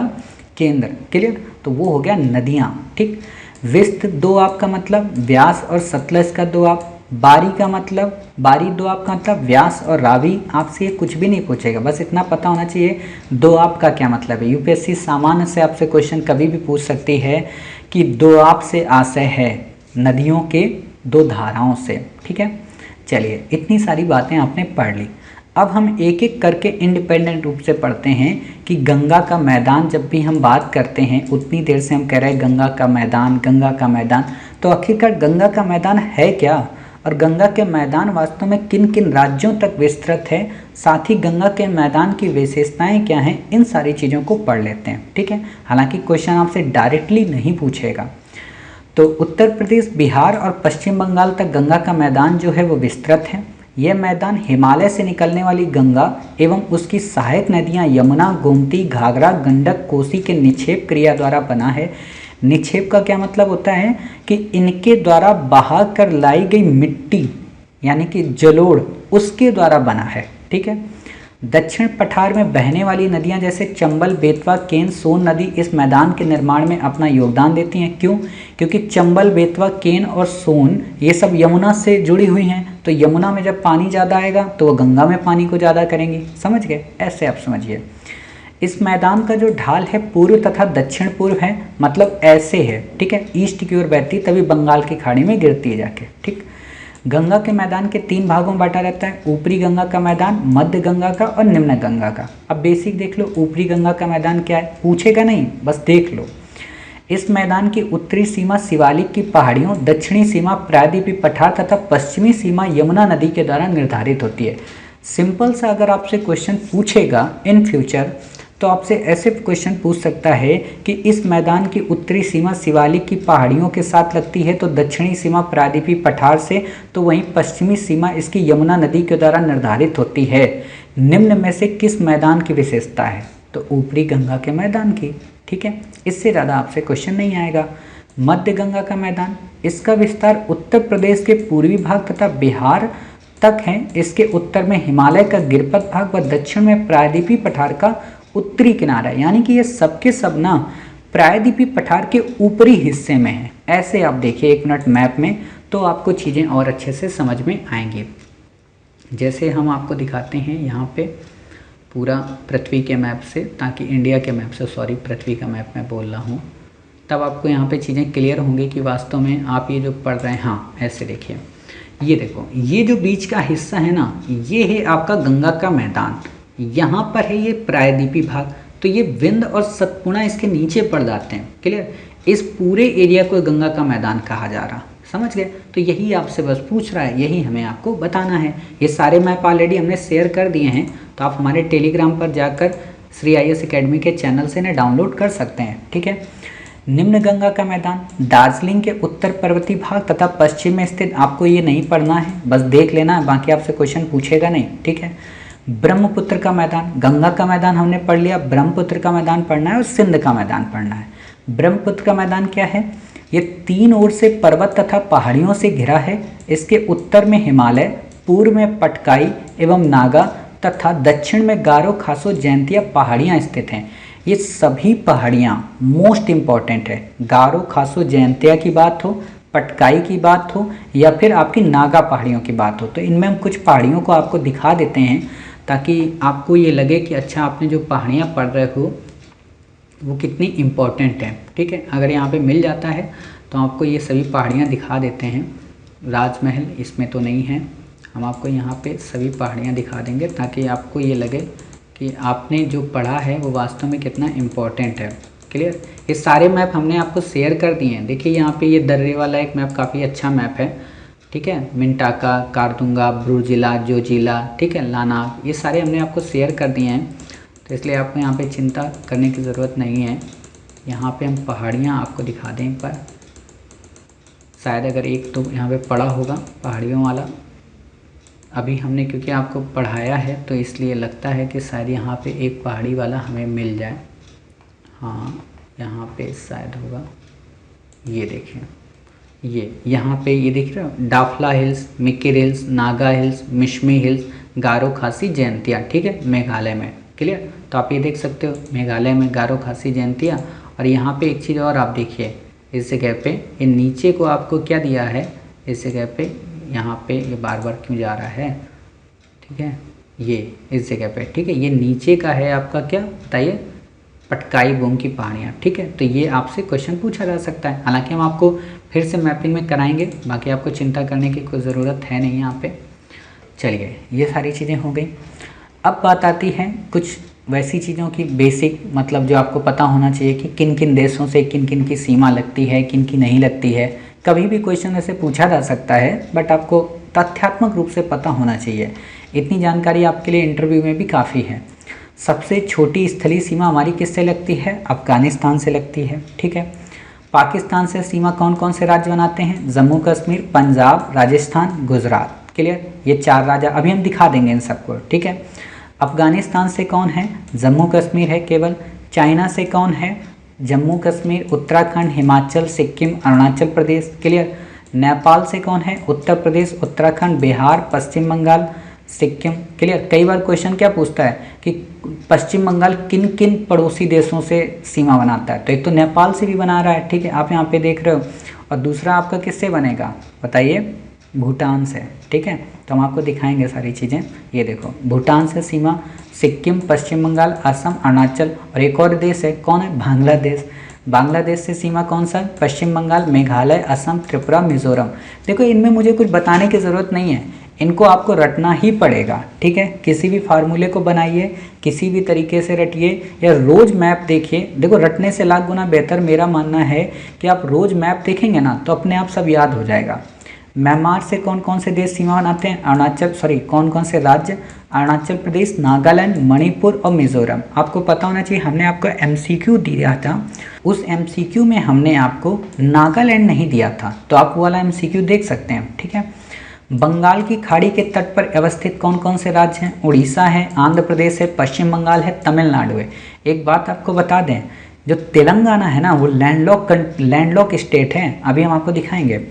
केंद्र। क्लियर। तो वो हो गया नदियाँ, ठीक। विस्त दो आब का मतलब व्यास और सतलज का दो आब। बारी का मतलब, बारी दो आब का मतलब व्यास और रावी। आपसे ये कुछ भी नहीं पूछेगा, बस इतना पता होना चाहिए दो आब का क्या मतलब है। यूपीएससी सामान्य से आपसे क्वेश्चन कभी भी पूछ सकती है कि दो आब से आशय है नदियों के दो धाराओं से, ठीक है। चलिए, इतनी सारी बातें आपने पढ़ ली। अब हम एक एक करके इंडिपेंडेंट रूप से पढ़ते हैं कि गंगा का मैदान, जब भी हम बात करते हैं उतनी देर से हम कह रहे हैं गंगा का मैदान, गंगा का मैदान, तो आखिरकार गंगा का मैदान है क्या, और गंगा के मैदान वास्तव में किन किन राज्यों तक विस्तृत है, साथ ही गंगा के मैदान की विशेषताएं क्या हैं, इन सारी चीज़ों को पढ़ लेते हैं, ठीक है। हालांकि क्वेश्चन आपसे डायरेक्टली नहीं पूछेगा। तो उत्तर प्रदेश, बिहार और पश्चिम बंगाल तक गंगा का मैदान जो है वो विस्तृत है। यह मैदान हिमालय से निकलने वाली गंगा एवं उसकी सहायक नदियां यमुना, गोमती, घाघरा, गंडक, कोसी के निक्षेप क्रिया द्वारा बना है। निक्षेप का क्या मतलब होता है कि इनके द्वारा बहा कर लाई गई मिट्टी यानी कि जलोढ़ उसके द्वारा बना है, ठीक है। दक्षिण पठार में बहने वाली नदियां जैसे चंबल, बेतवा, केन, सोन नदी इस मैदान के निर्माण में अपना योगदान देती हैं। क्यों? क्योंकि चंबल, बेतवा, केन और सोन ये सब यमुना से जुड़ी हुई हैं, तो यमुना में जब पानी ज़्यादा आएगा तो वह गंगा में पानी को ज़्यादा करेंगी। समझ गए? ऐसे आप समझिए। इस मैदान का जो ढाल है पूर्व तथा दक्षिण पूर्व है, मतलब ऐसे है, ठीक है, ईस्ट की ओर बहती तभी बंगाल की खाड़ी में गिरती है जाके, ठीक। गंगा के मैदान के तीन भागों में बांटा रहता है, ऊपरी गंगा का मैदान, मध्य गंगा का और निम्न गंगा का। अब बेसिक देख लो, ऊपरी गंगा का मैदान क्या है, पूछेगा नहीं, बस देख लो। इस मैदान की उत्तरी सीमा शिवालिक की पहाड़ियों, दक्षिणी सीमा प्रायद्वीपीय पठार तथा पश्चिमी सीमा यमुना नदी के द्वारा निर्धारित होती है। सिंपल सा अगर आपसे क्वेश्चन पूछेगा इन फ्यूचर, तो आपसे ऐसे क्वेश्चन पूछ सकता है कि इस मैदान की उत्तरी सीमा शिवालिक की पहाड़ियों के साथ लगती है, तो दक्षिणी सीमा प्रायद्वीपीय पठार से, तो वहीं पश्चिमी सीमा इसकी यमुना नदी के द्वारा निर्धारित होती है। निम्न में से किस मैदान की विशेषता है? तो ऊपरी गंगा के मैदान की, ठीक है। इससे ज़्यादा आपसे क्वेश्चन नहीं आएगा। मध्य गंगा का मैदान, इसका विस्तार उत्तर प्रदेश के पूर्वी भाग तथा बिहार तक है। इसके उत्तर में हिमालय का गिरपत भाग व दक्षिण में प्रायद्वीपीय पठार का उत्तरी किनारा है, यानी कि ये सबके सब ना प्रायद्वीपीय पठार के ऊपरी हिस्से में है। ऐसे आप देखिए एक मिनट मैप में, तो आपको चीज़ें और अच्छे से समझ में आएंगी। जैसे हम आपको दिखाते हैं यहाँ पे पूरा पृथ्वी के मैप से, ताकि इंडिया के मैप से, सॉरी पृथ्वी का मैप मैं बोल रहा हूँ, तब आपको यहाँ पे चीज़ें क्लियर होंगी कि वास्तव में आप ये जो पढ़ रहे हैं। हाँ, ऐसे देखिए, ये देखो, ये जो बीच का हिस्सा है ना, ये है आपका गंगा का मैदान। यहाँ पर है ये प्रायद्वीपीय भाग, तो ये विंध्य और सतपुड़ा इसके नीचे पड़ जाते हैं। क्लियर? इस पूरे एरिया को गंगा का मैदान कहा जा रहा। समझ गए? तो यही आपसे बस पूछ रहा है, यही हमें आपको बताना है। ये सारे मैप ऑलरेडी हमने शेयर कर दिए हैं, तो आप हमारे टेलीग्राम पर जाकर श्री IAS अकेडमी के चैनल से इन्हें डाउनलोड कर सकते हैं, ठीक है। निम्न गंगा का मैदान दार्जिलिंग के उत्तर पर्वतीय भाग तथा पश्चिम में स्थित, आपको ये नहीं पढ़ना है, बस देख लेना है, बाकी आपसे क्वेश्चन पूछेगा नहीं, ठीक है। ब्रह्मपुत्र का मैदान, गंगा का मैदान हमने पढ़ लिया, ब्रह्मपुत्र का मैदान पढ़ना है और सिंध का मैदान पढ़ना है। ब्रह्मपुत्र का मैदान क्या है? ये तीन ओर से पर्वत तथा पहाड़ियों से घिरा है। इसके उत्तर में हिमालय, पूर्व में पटकाई एवं नागा तथा दक्षिण में गारो, खासो, जयंतिया पहाड़ियाँ स्थित हैं। ये सभी पहाड़ियाँ मोस्ट इम्पॉर्टेंट है। गारो, खासो, जयंतिया की बात हो, पटकाई की बात हो, या फिर आपकी नागा पहाड़ियों की बात हो, तो इनमें हम कुछ पहाड़ियों को आपको दिखा देते हैं, ताकि आपको ये लगे कि अच्छा आपने जो पहाड़ियाँ पढ़ रहे हो वो कितनी इम्पोर्टेंट है, ठीक है। अगर यहाँ पे मिल जाता है तो आपको ये सभी पहाड़ियाँ दिखा देते हैं। राजमहल इसमें तो नहीं है, हम आपको यहाँ पे सभी पहाड़ियाँ दिखा देंगे, ताकि आपको ये लगे कि आपने जो पढ़ा है वो वास्तव में कितना इम्पोर्टेंट है। क्लियर? ये सारे मैप हमने आपको शेयर कर दिए हैं। देखिए यहाँ पे ये दर्रे वाला एक मैप काफ़ी अच्छा मैप है, ठीक है। मिंटाका, कारदुंगा, ब्रूजिला, जोजिला, ठीक है, लानाग, ये सारे हमने आपको शेयर कर दिए हैं, तो इसलिए आपको यहाँ पे चिंता करने की ज़रूरत नहीं है। यहाँ पे हम पहाड़ियाँ आपको दिखा दें एक बार, शायद अगर एक तो यहाँ पे पड़ा होगा पहाड़ियों वाला, अभी हमने क्योंकि आपको पढ़ाया है तो इसलिए लगता है कि शायद यहाँ पे एक पहाड़ी वाला हमें मिल जाए। हाँ, यहाँ पे शायद होगा, ये देखें, ये यहाँ पे ये दिख रहा है, Dafla hills, Mikir hills, Naga hills, Mishmi hills, Garo Khasi Jaintia, ठीक है, मेघालय में। क्लियर? तो आप ये देख सकते हो मेघालय में गारो खासी जयंतिया। और यहाँ पे एक चीज़ और आप देखिए, इस जगह पे ये नीचे को आपको क्या दिया है, इस जगह पे यहाँ पे ये बार बार क्यों जा रहा है, ठीक है, ये इस जगह पे, ठीक है, ये नीचे का है आपका क्या बताइए, पटकाई बोंग की पहाड़ियाँ, ठीक है। तो ये आपसे क्वेश्चन पूछा जा सकता है। हालांकि हम आपको फिर से मैपिंग में कराएंगे, बाकी आपको चिंता करने की कोई ज़रूरत है नहीं यहाँ पे। चलिए, ये सारी चीज़ें हो गई। अब बात आती है कुछ वैसी चीज़ों की बेसिक, मतलब जो आपको पता होना चाहिए कि किन किन देशों से किन किन की सीमा लगती है, किन की नहीं लगती है। कभी भी क्वेश्चन ऐसे पूछा जा सकता है, बट आपको तथ्यात्मक रूप से पता होना चाहिए। इतनी जानकारी आपके लिए इंटरव्यू में भी काफ़ी है। सबसे छोटी स्थलीय सीमा हमारी किससे लगती है? अफगानिस्तान से लगती है, ठीक है। पाकिस्तान से सीमा कौन कौन से राज्य बनाते हैं? जम्मू कश्मीर, पंजाब, राजस्थान, गुजरात। क्लियर? ये 4 राज्य अभी हम दिखा देंगे इन सबको, ठीक है। अफगानिस्तान से कौन है? जम्मू कश्मीर है केवल। चाइना से कौन है? जम्मू कश्मीर, उत्तराखंड, हिमाचल, सिक्किम, अरुणाचल प्रदेश। क्लियर? नेपाल से कौन है? उत्तर प्रदेश, उत्तराखंड, बिहार, पश्चिम बंगाल, सिक्किम। क्लियर? कई बार क्वेश्चन क्या पूछता है कि पश्चिम बंगाल किन किन पड़ोसी देशों से सीमा बनाता है? तो एक तो नेपाल से भी बना रहा है, ठीक है, आप यहाँ पे देख रहे हो। और दूसरा आपका किससे बनेगा बताइए? भूटान से, ठीक है। तो हम आपको दिखाएंगे सारी चीज़ें। ये देखो, भूटान से सीमा सिक्किम, पश्चिम बंगाल, असम, अरुणाचल, और एक और देश है, कौन है? बांग्लादेश। बांग्लादेश से सीमा कौन सा? पश्चिम बंगाल, मेघालय, असम, त्रिपुरा, मिजोरम। देखो, इनमें मुझे कुछ बताने की ज़रूरत नहीं है, इनको आपको रटना ही पड़ेगा, ठीक है। किसी भी फार्मूले को बनाइए, किसी भी तरीके से रटिए, या रोज़ मैप देखिए। देखो, रटने से लाख गुना बेहतर मेरा मानना है कि आप रोज़ मैप देखेंगे ना तो अपने आप सब याद हो जाएगा। म्यांमार से कौन कौन से देश सीमा बनाते हैं? कौन कौन से राज्य? अरुणाचल प्रदेश, नागालैंड, मणिपुर और मिजोरम। आपको पता होना चाहिए, हमने आपको MCQ दिया था, उस MCQ में हमने आपको नागालैंड नहीं दिया था, तो आप वो वाला MCQ देख सकते हैं, ठीक है। बंगाल की खाड़ी के तट पर अवस्थित कौन कौन से राज्य हैं? उड़ीसा है, आंध्र प्रदेश है, पश्चिम बंगाल है, तमिलनाडु है। एक बात आपको बता दें, जो तेलंगाना है ना, वो लैंडलॉक स्टेट है, अभी हम आपको दिखाएंगे।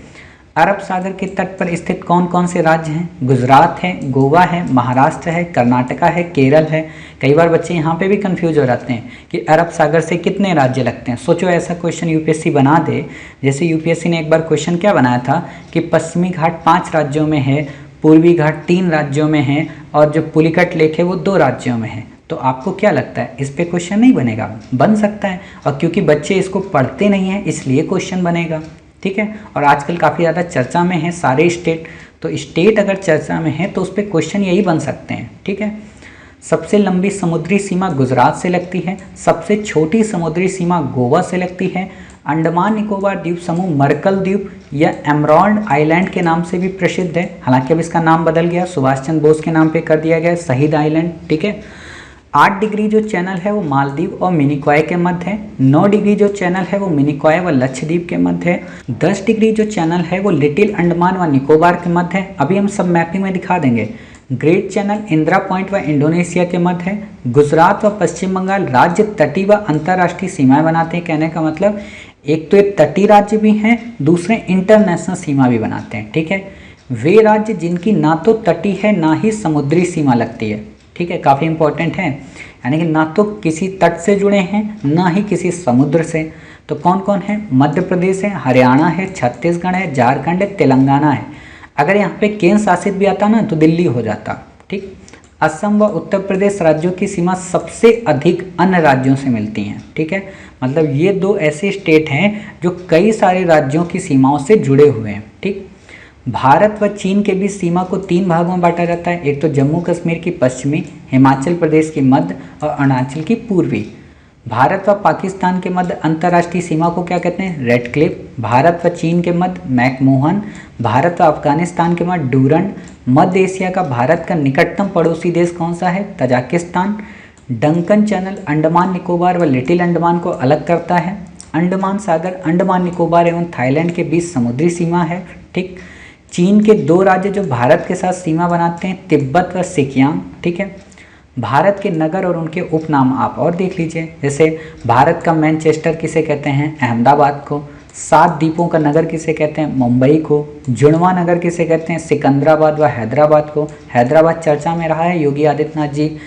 अरब सागर के तट पर स्थित कौन कौन से राज्य हैं? गुजरात है, गोवा है, महाराष्ट्र है, कर्नाटका है, केरल है। कई बार बच्चे यहाँ पे भी कंफ्यूज हो जाते हैं कि अरब सागर से कितने राज्य लगते हैं। सोचो ऐसा क्वेश्चन यूपीएससी बना दे, जैसे यूपीएससी ने एक बार क्वेश्चन क्या बनाया था कि पश्चिमी घाट 5 राज्यों में है, पूर्वी घाट 3 राज्यों में है, और जो पुलिकट लेक है वो 2 राज्यों में है। तो आपको क्या लगता है, इस पे क्वेश्चन नहीं बनेगा? बन सकता है, और क्योंकि बच्चे इसको पढ़ते नहीं हैं इसलिए क्वेश्चन बनेगा, ठीक है। और आजकल काफ़ी ज़्यादा चर्चा में है सारे स्टेट, तो स्टेट अगर चर्चा में है तो उस पर क्वेश्चन यही बन सकते हैं, ठीक है। सबसे लंबी समुद्री सीमा गुजरात से लगती है, सबसे छोटी समुद्री सीमा गोवा से लगती है। अंडमान निकोबार द्वीप समूह मरकल द्वीप या एमराल्ड आइलैंड के नाम से भी प्रसिद्ध है, हालांकि अब इसका नाम बदल गया, सुभाष चंद्र बोस के नाम पे कर दिया गया, शहीद आइलैंड, ठीक है। 8 डिग्री जो चैनल है वो मालदीव और मिनिकॉय के मध्य है। 9 डिग्री जो चैनल है वो मिनिकॉय व लक्षद्वीप के मध्य है। 10 डिग्री जो चैनल है वो लिटिल अंडमान व निकोबार के मध्य है। अभी हम सब मैपिंग में दिखा देंगे। ग्रेट चैनल इंदिरा पॉइंट व इंडोनेशिया के मध्य है। गुजरात व पश्चिम बंगाल राज्य तटीय व अंतर्राष्ट्रीय सीमाएं बनाते हैं। कहने का मतलब एक तो ये तटीय राज्य भी हैं, दूसरे इंटरनेशनल सीमा भी बनाते हैं, ठीक है। वे राज्य जिनकी ना तो तटीय है ना ही समुद्री सीमा लगती है, ठीक है, काफ़ी इंपॉर्टेंट है, यानी कि ना तो किसी तट से जुड़े हैं ना ही किसी समुद्र से। तो कौन कौन है? मध्य प्रदेश है, हरियाणा है, छत्तीसगढ़ है, झारखंड है, तेलंगाना है। अगर यहाँ पे केंद्र शासित भी आता ना तो दिल्ली हो जाता, ठीक। असम व उत्तर प्रदेश राज्यों की सीमा सबसे अधिक अन्य राज्यों से मिलती हैं, ठीक है। मतलब ये 2 ऐसे स्टेट हैं जो कई सारे राज्यों की सीमाओं से जुड़े हुए हैं, ठीक। भारत व चीन के बीच सीमा को 3 भागों में बांटा जाता है। एक तो जम्मू कश्मीर की पश्चिमी, हिमाचल प्रदेश की मध्य और अरुणाचल की पूर्वी। भारत व पाकिस्तान के मध्य अंतर्राष्ट्रीय सीमा को क्या कहते हैं? Red Cliff. भारत व चीन के मध्य मैकमोहन। भारत व अफगानिस्तान के मध्य डूरंड। मध्य एशिया का भारत का निकटतम पड़ोसी देश कौन सा है? Tajikistan. Duncan channel Andaman Nicobar व लिटिल अंडमान को अलग करता है। अंडमान सागर अंडमान निकोबार एवं थाईलैंड के बीच समुद्री सीमा है, ठीक। चीन के 2 राज्य जो भारत के साथ सीमा बनाते हैं, तिब्बत व सिकियांग, ठीक है। भारत के नगर और उनके उपनाम आप और देख लीजिए, जैसे भारत का मैनचेस्टर किसे कहते हैं, अहमदाबाद को। 7 द्वीपों का नगर किसे कहते हैं, मुंबई को। जुड़वा नगर किसे कहते हैं, सिकंदराबाद व हैदराबाद को। हैदराबाद चर्चा में रहा है, योगी आदित्यनाथ जी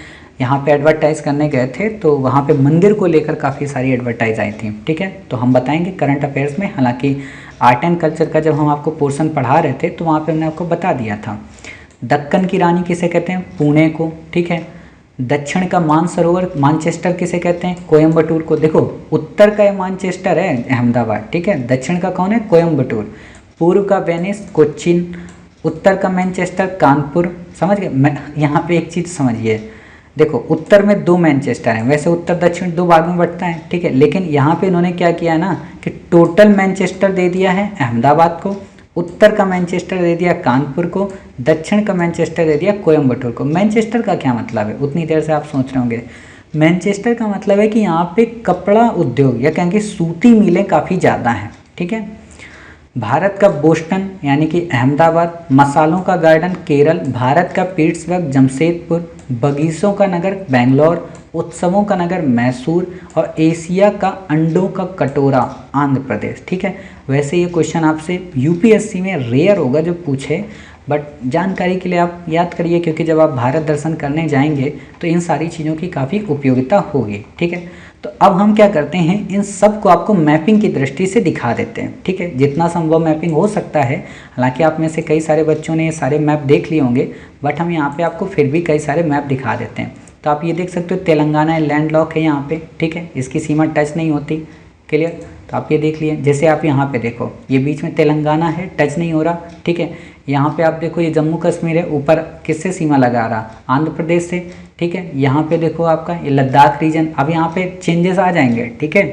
यहाँ पे एडवर्टाइज करने गए थे तो वहाँ पे मंदिर को लेकर काफ़ी सारी एडवर्टाइज आई थी, ठीक है। तो हम बताएंगे करंट अफेयर्स में, हालांकि आर्ट एंड कल्चर का जब हम आपको पोर्शन पढ़ा रहे थे तो वहाँ पे हमने आपको बता दिया था। दक्कन की रानी किसे कहते हैं, पुणे को, ठीक है। दक्षिण का मानसरोवर मानचेस्टर किसे कहते हैं, कोयम्बटूर को। देखो उत्तर का मानचेस्टर है अहमदाबाद, ठीक है। दक्षिण का कौन है, कोयम्बटूर। पूर्व का वेनिस कोच्चिन। उत्तर का मैनचेस्टर कानपुर। समझ गए। यहाँ पे एक चीज़ समझिए, देखो उत्तर में 2 मैनचेस्टर हैं, वैसे उत्तर दक्षिण 2 भाग में बंटता है, ठीक है। लेकिन यहाँ पे इन्होंने क्या किया है ना कि टोटल मैनचेस्टर दे दिया है अहमदाबाद को, उत्तर का मैनचेस्टर दे दिया कानपुर को, दक्षिण का मैनचेस्टर दे दिया कोयम्बटूर को। मैनचेस्टर का क्या मतलब है, उतनी देर से आप सोच रहे होंगे। मैनचेस्टर का मतलब है कि यहाँ पे कपड़ा उद्योग या कहेंगे सूती मिलें काफ़ी ज़्यादा हैं, ठीक है। भारत का बोस्टन यानी कि अहमदाबाद। मसालों का गार्डन केरल। भारत का पीट्सबर्ग जमशेदपुर। बगीचों का नगर बेंगलोर। उत्सवों का नगर मैसूर। और एशिया का अंडों का कटोरा आंध्र प्रदेश, ठीक है। वैसे ये क्वेश्चन आपसे यूपीएससी में रेयर होगा जो पूछे, बट जानकारी के लिए आप याद करिए, क्योंकि जब आप भारत दर्शन करने जाएंगे तो इन सारी चीज़ों की काफ़ी उपयोगिता होगी, ठीक है। तो अब हम क्या करते हैं, इन सब को आपको मैपिंग की दृष्टि से दिखा देते हैं, ठीक है। जितना संभव मैपिंग हो सकता है, हालांकि आप में से कई सारे बच्चों ने ये सारे मैप देख लिए होंगे, बट हम यहाँ पे आपको फिर भी कई सारे मैप दिखा देते हैं। तो आप ये देख सकते हो तेलंगाना लैंड लॉक है यहाँ पे, ठीक है। इसकी सीमा टच नहीं होती, क्लियर। तो आप ये देख लिए, जैसे आप यहाँ पे देखो ये बीच में तेलंगाना है, टच नहीं हो रहा, ठीक है। यहाँ पे आप देखो ये जम्मू कश्मीर है, ऊपर किससे सीमा लगा रहा, आंध्र प्रदेश से, ठीक है। यहाँ पे देखो आपका ये लद्दाख रीजन, अब यहाँ पे चेंजेस आ जाएंगे, ठीक है।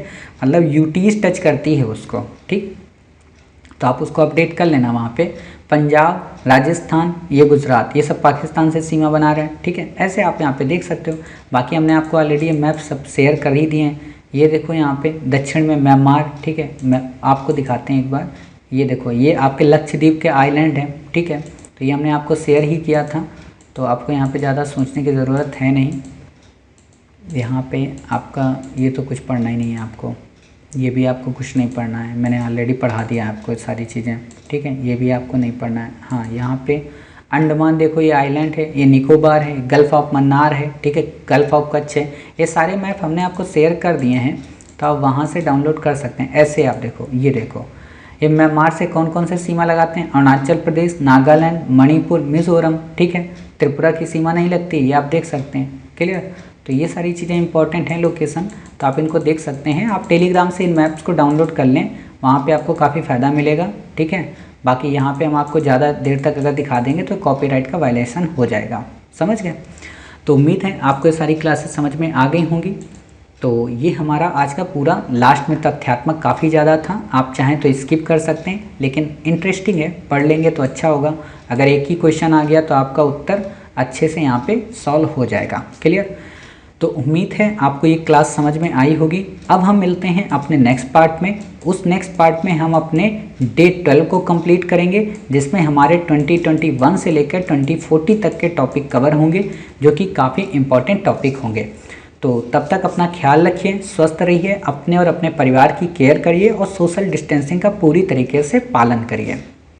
मतलब यूटीज टच करती है उसको, ठीक। तो आप उसको अपडेट कर लेना वहाँ पे। पंजाब, राजस्थान, ये गुजरात, ये सब पाकिस्तान से सीमा बना रहे हैं, ठीक है। ऐसे आप यहाँ पे देख सकते हो। बाकी हमने आपको ऑलरेडी ये मैप सब शेयर कर ही दिए हैं। ये देखो यहाँ पे दक्षिण में म्यांमार, ठीक है। मैं आपको दिखाते हैं एक बार, ये देखो ये आपके लक्षद्वीप के आइलैंड हैं, ठीक है। तो ये हमने आपको शेयर ही किया था, तो आपको यहाँ पे ज़्यादा सोचने की ज़रूरत है नहीं। यहाँ पे आपका ये तो कुछ पढ़ना ही नहीं है आपको, ये भी आपको कुछ नहीं पढ़ना है, मैंने ऑलरेडी पढ़ा दिया है आपको सारी चीज़ें, ठीक है। ये भी आपको नहीं पढ़ना है। हाँ, यहाँ पे अंडमान देखो ये आइलैंड है, ये निकोबार है, गल्फ़ ऑफ मन्नार है, ठीक है, गल्फ़ ऑफ कच्छ है। ये सारे मैप हमने आपको शेयर कर दिए हैं, तो आप वहाँ से डाउनलोड कर सकते हैं। ऐसे आप देखो, ये देखो ये म्यांमार से कौन कौन से सीमा लगाते हैं, अरुणाचल प्रदेश, नागालैंड, मणिपुर, मिजोरम, ठीक है। त्रिपुरा की सीमा नहीं लगती, ये आप देख सकते हैं, क्लियर। तो ये सारी चीज़ें इंपॉर्टेंट हैं लोकेशन, तो आप इनको देख सकते हैं। आप टेलीग्राम से इन मैप्स को डाउनलोड कर लें, वहाँ पे आपको काफ़ी फ़ायदा मिलेगा, ठीक है। बाकी यहाँ पे हम आपको ज़्यादा देर तक अगर दिखा देंगे तो कॉपीराइट का वायलेशन हो जाएगा, समझ गए। तो उम्मीद है आपको ये सारी क्लासेस समझ में आ गई होंगी। तो ये हमारा आज का पूरा लास्ट में तथ्यात्मक काफ़ी ज़्यादा था, आप चाहें तो स्किप कर सकते हैं, लेकिन इंटरेस्टिंग है, पढ़ लेंगे तो अच्छा होगा। अगर एक ही क्वेश्चन आ गया तो आपका उत्तर अच्छे से यहाँ पे सॉल्व हो जाएगा, क्लियर। तो उम्मीद है आपको ये क्लास समझ में आई होगी। अब हम मिलते हैं अपने नेक्स्ट पार्ट में। उस नेक्स्ट पार्ट में हम अपने डे 12 को कंप्लीट करेंगे, जिसमें हमारे 2021 से लेकर 2040 तक के टॉपिक कवर होंगे, जो कि काफ़ी इंपॉर्टेंट टॉपिक होंगे। तो तब तक अपना ख्याल रखिए, स्वस्थ रहिए, अपने और अपने परिवार की केयर करिए और सोशल डिस्टेंसिंग का पूरी तरीके से पालन करिए।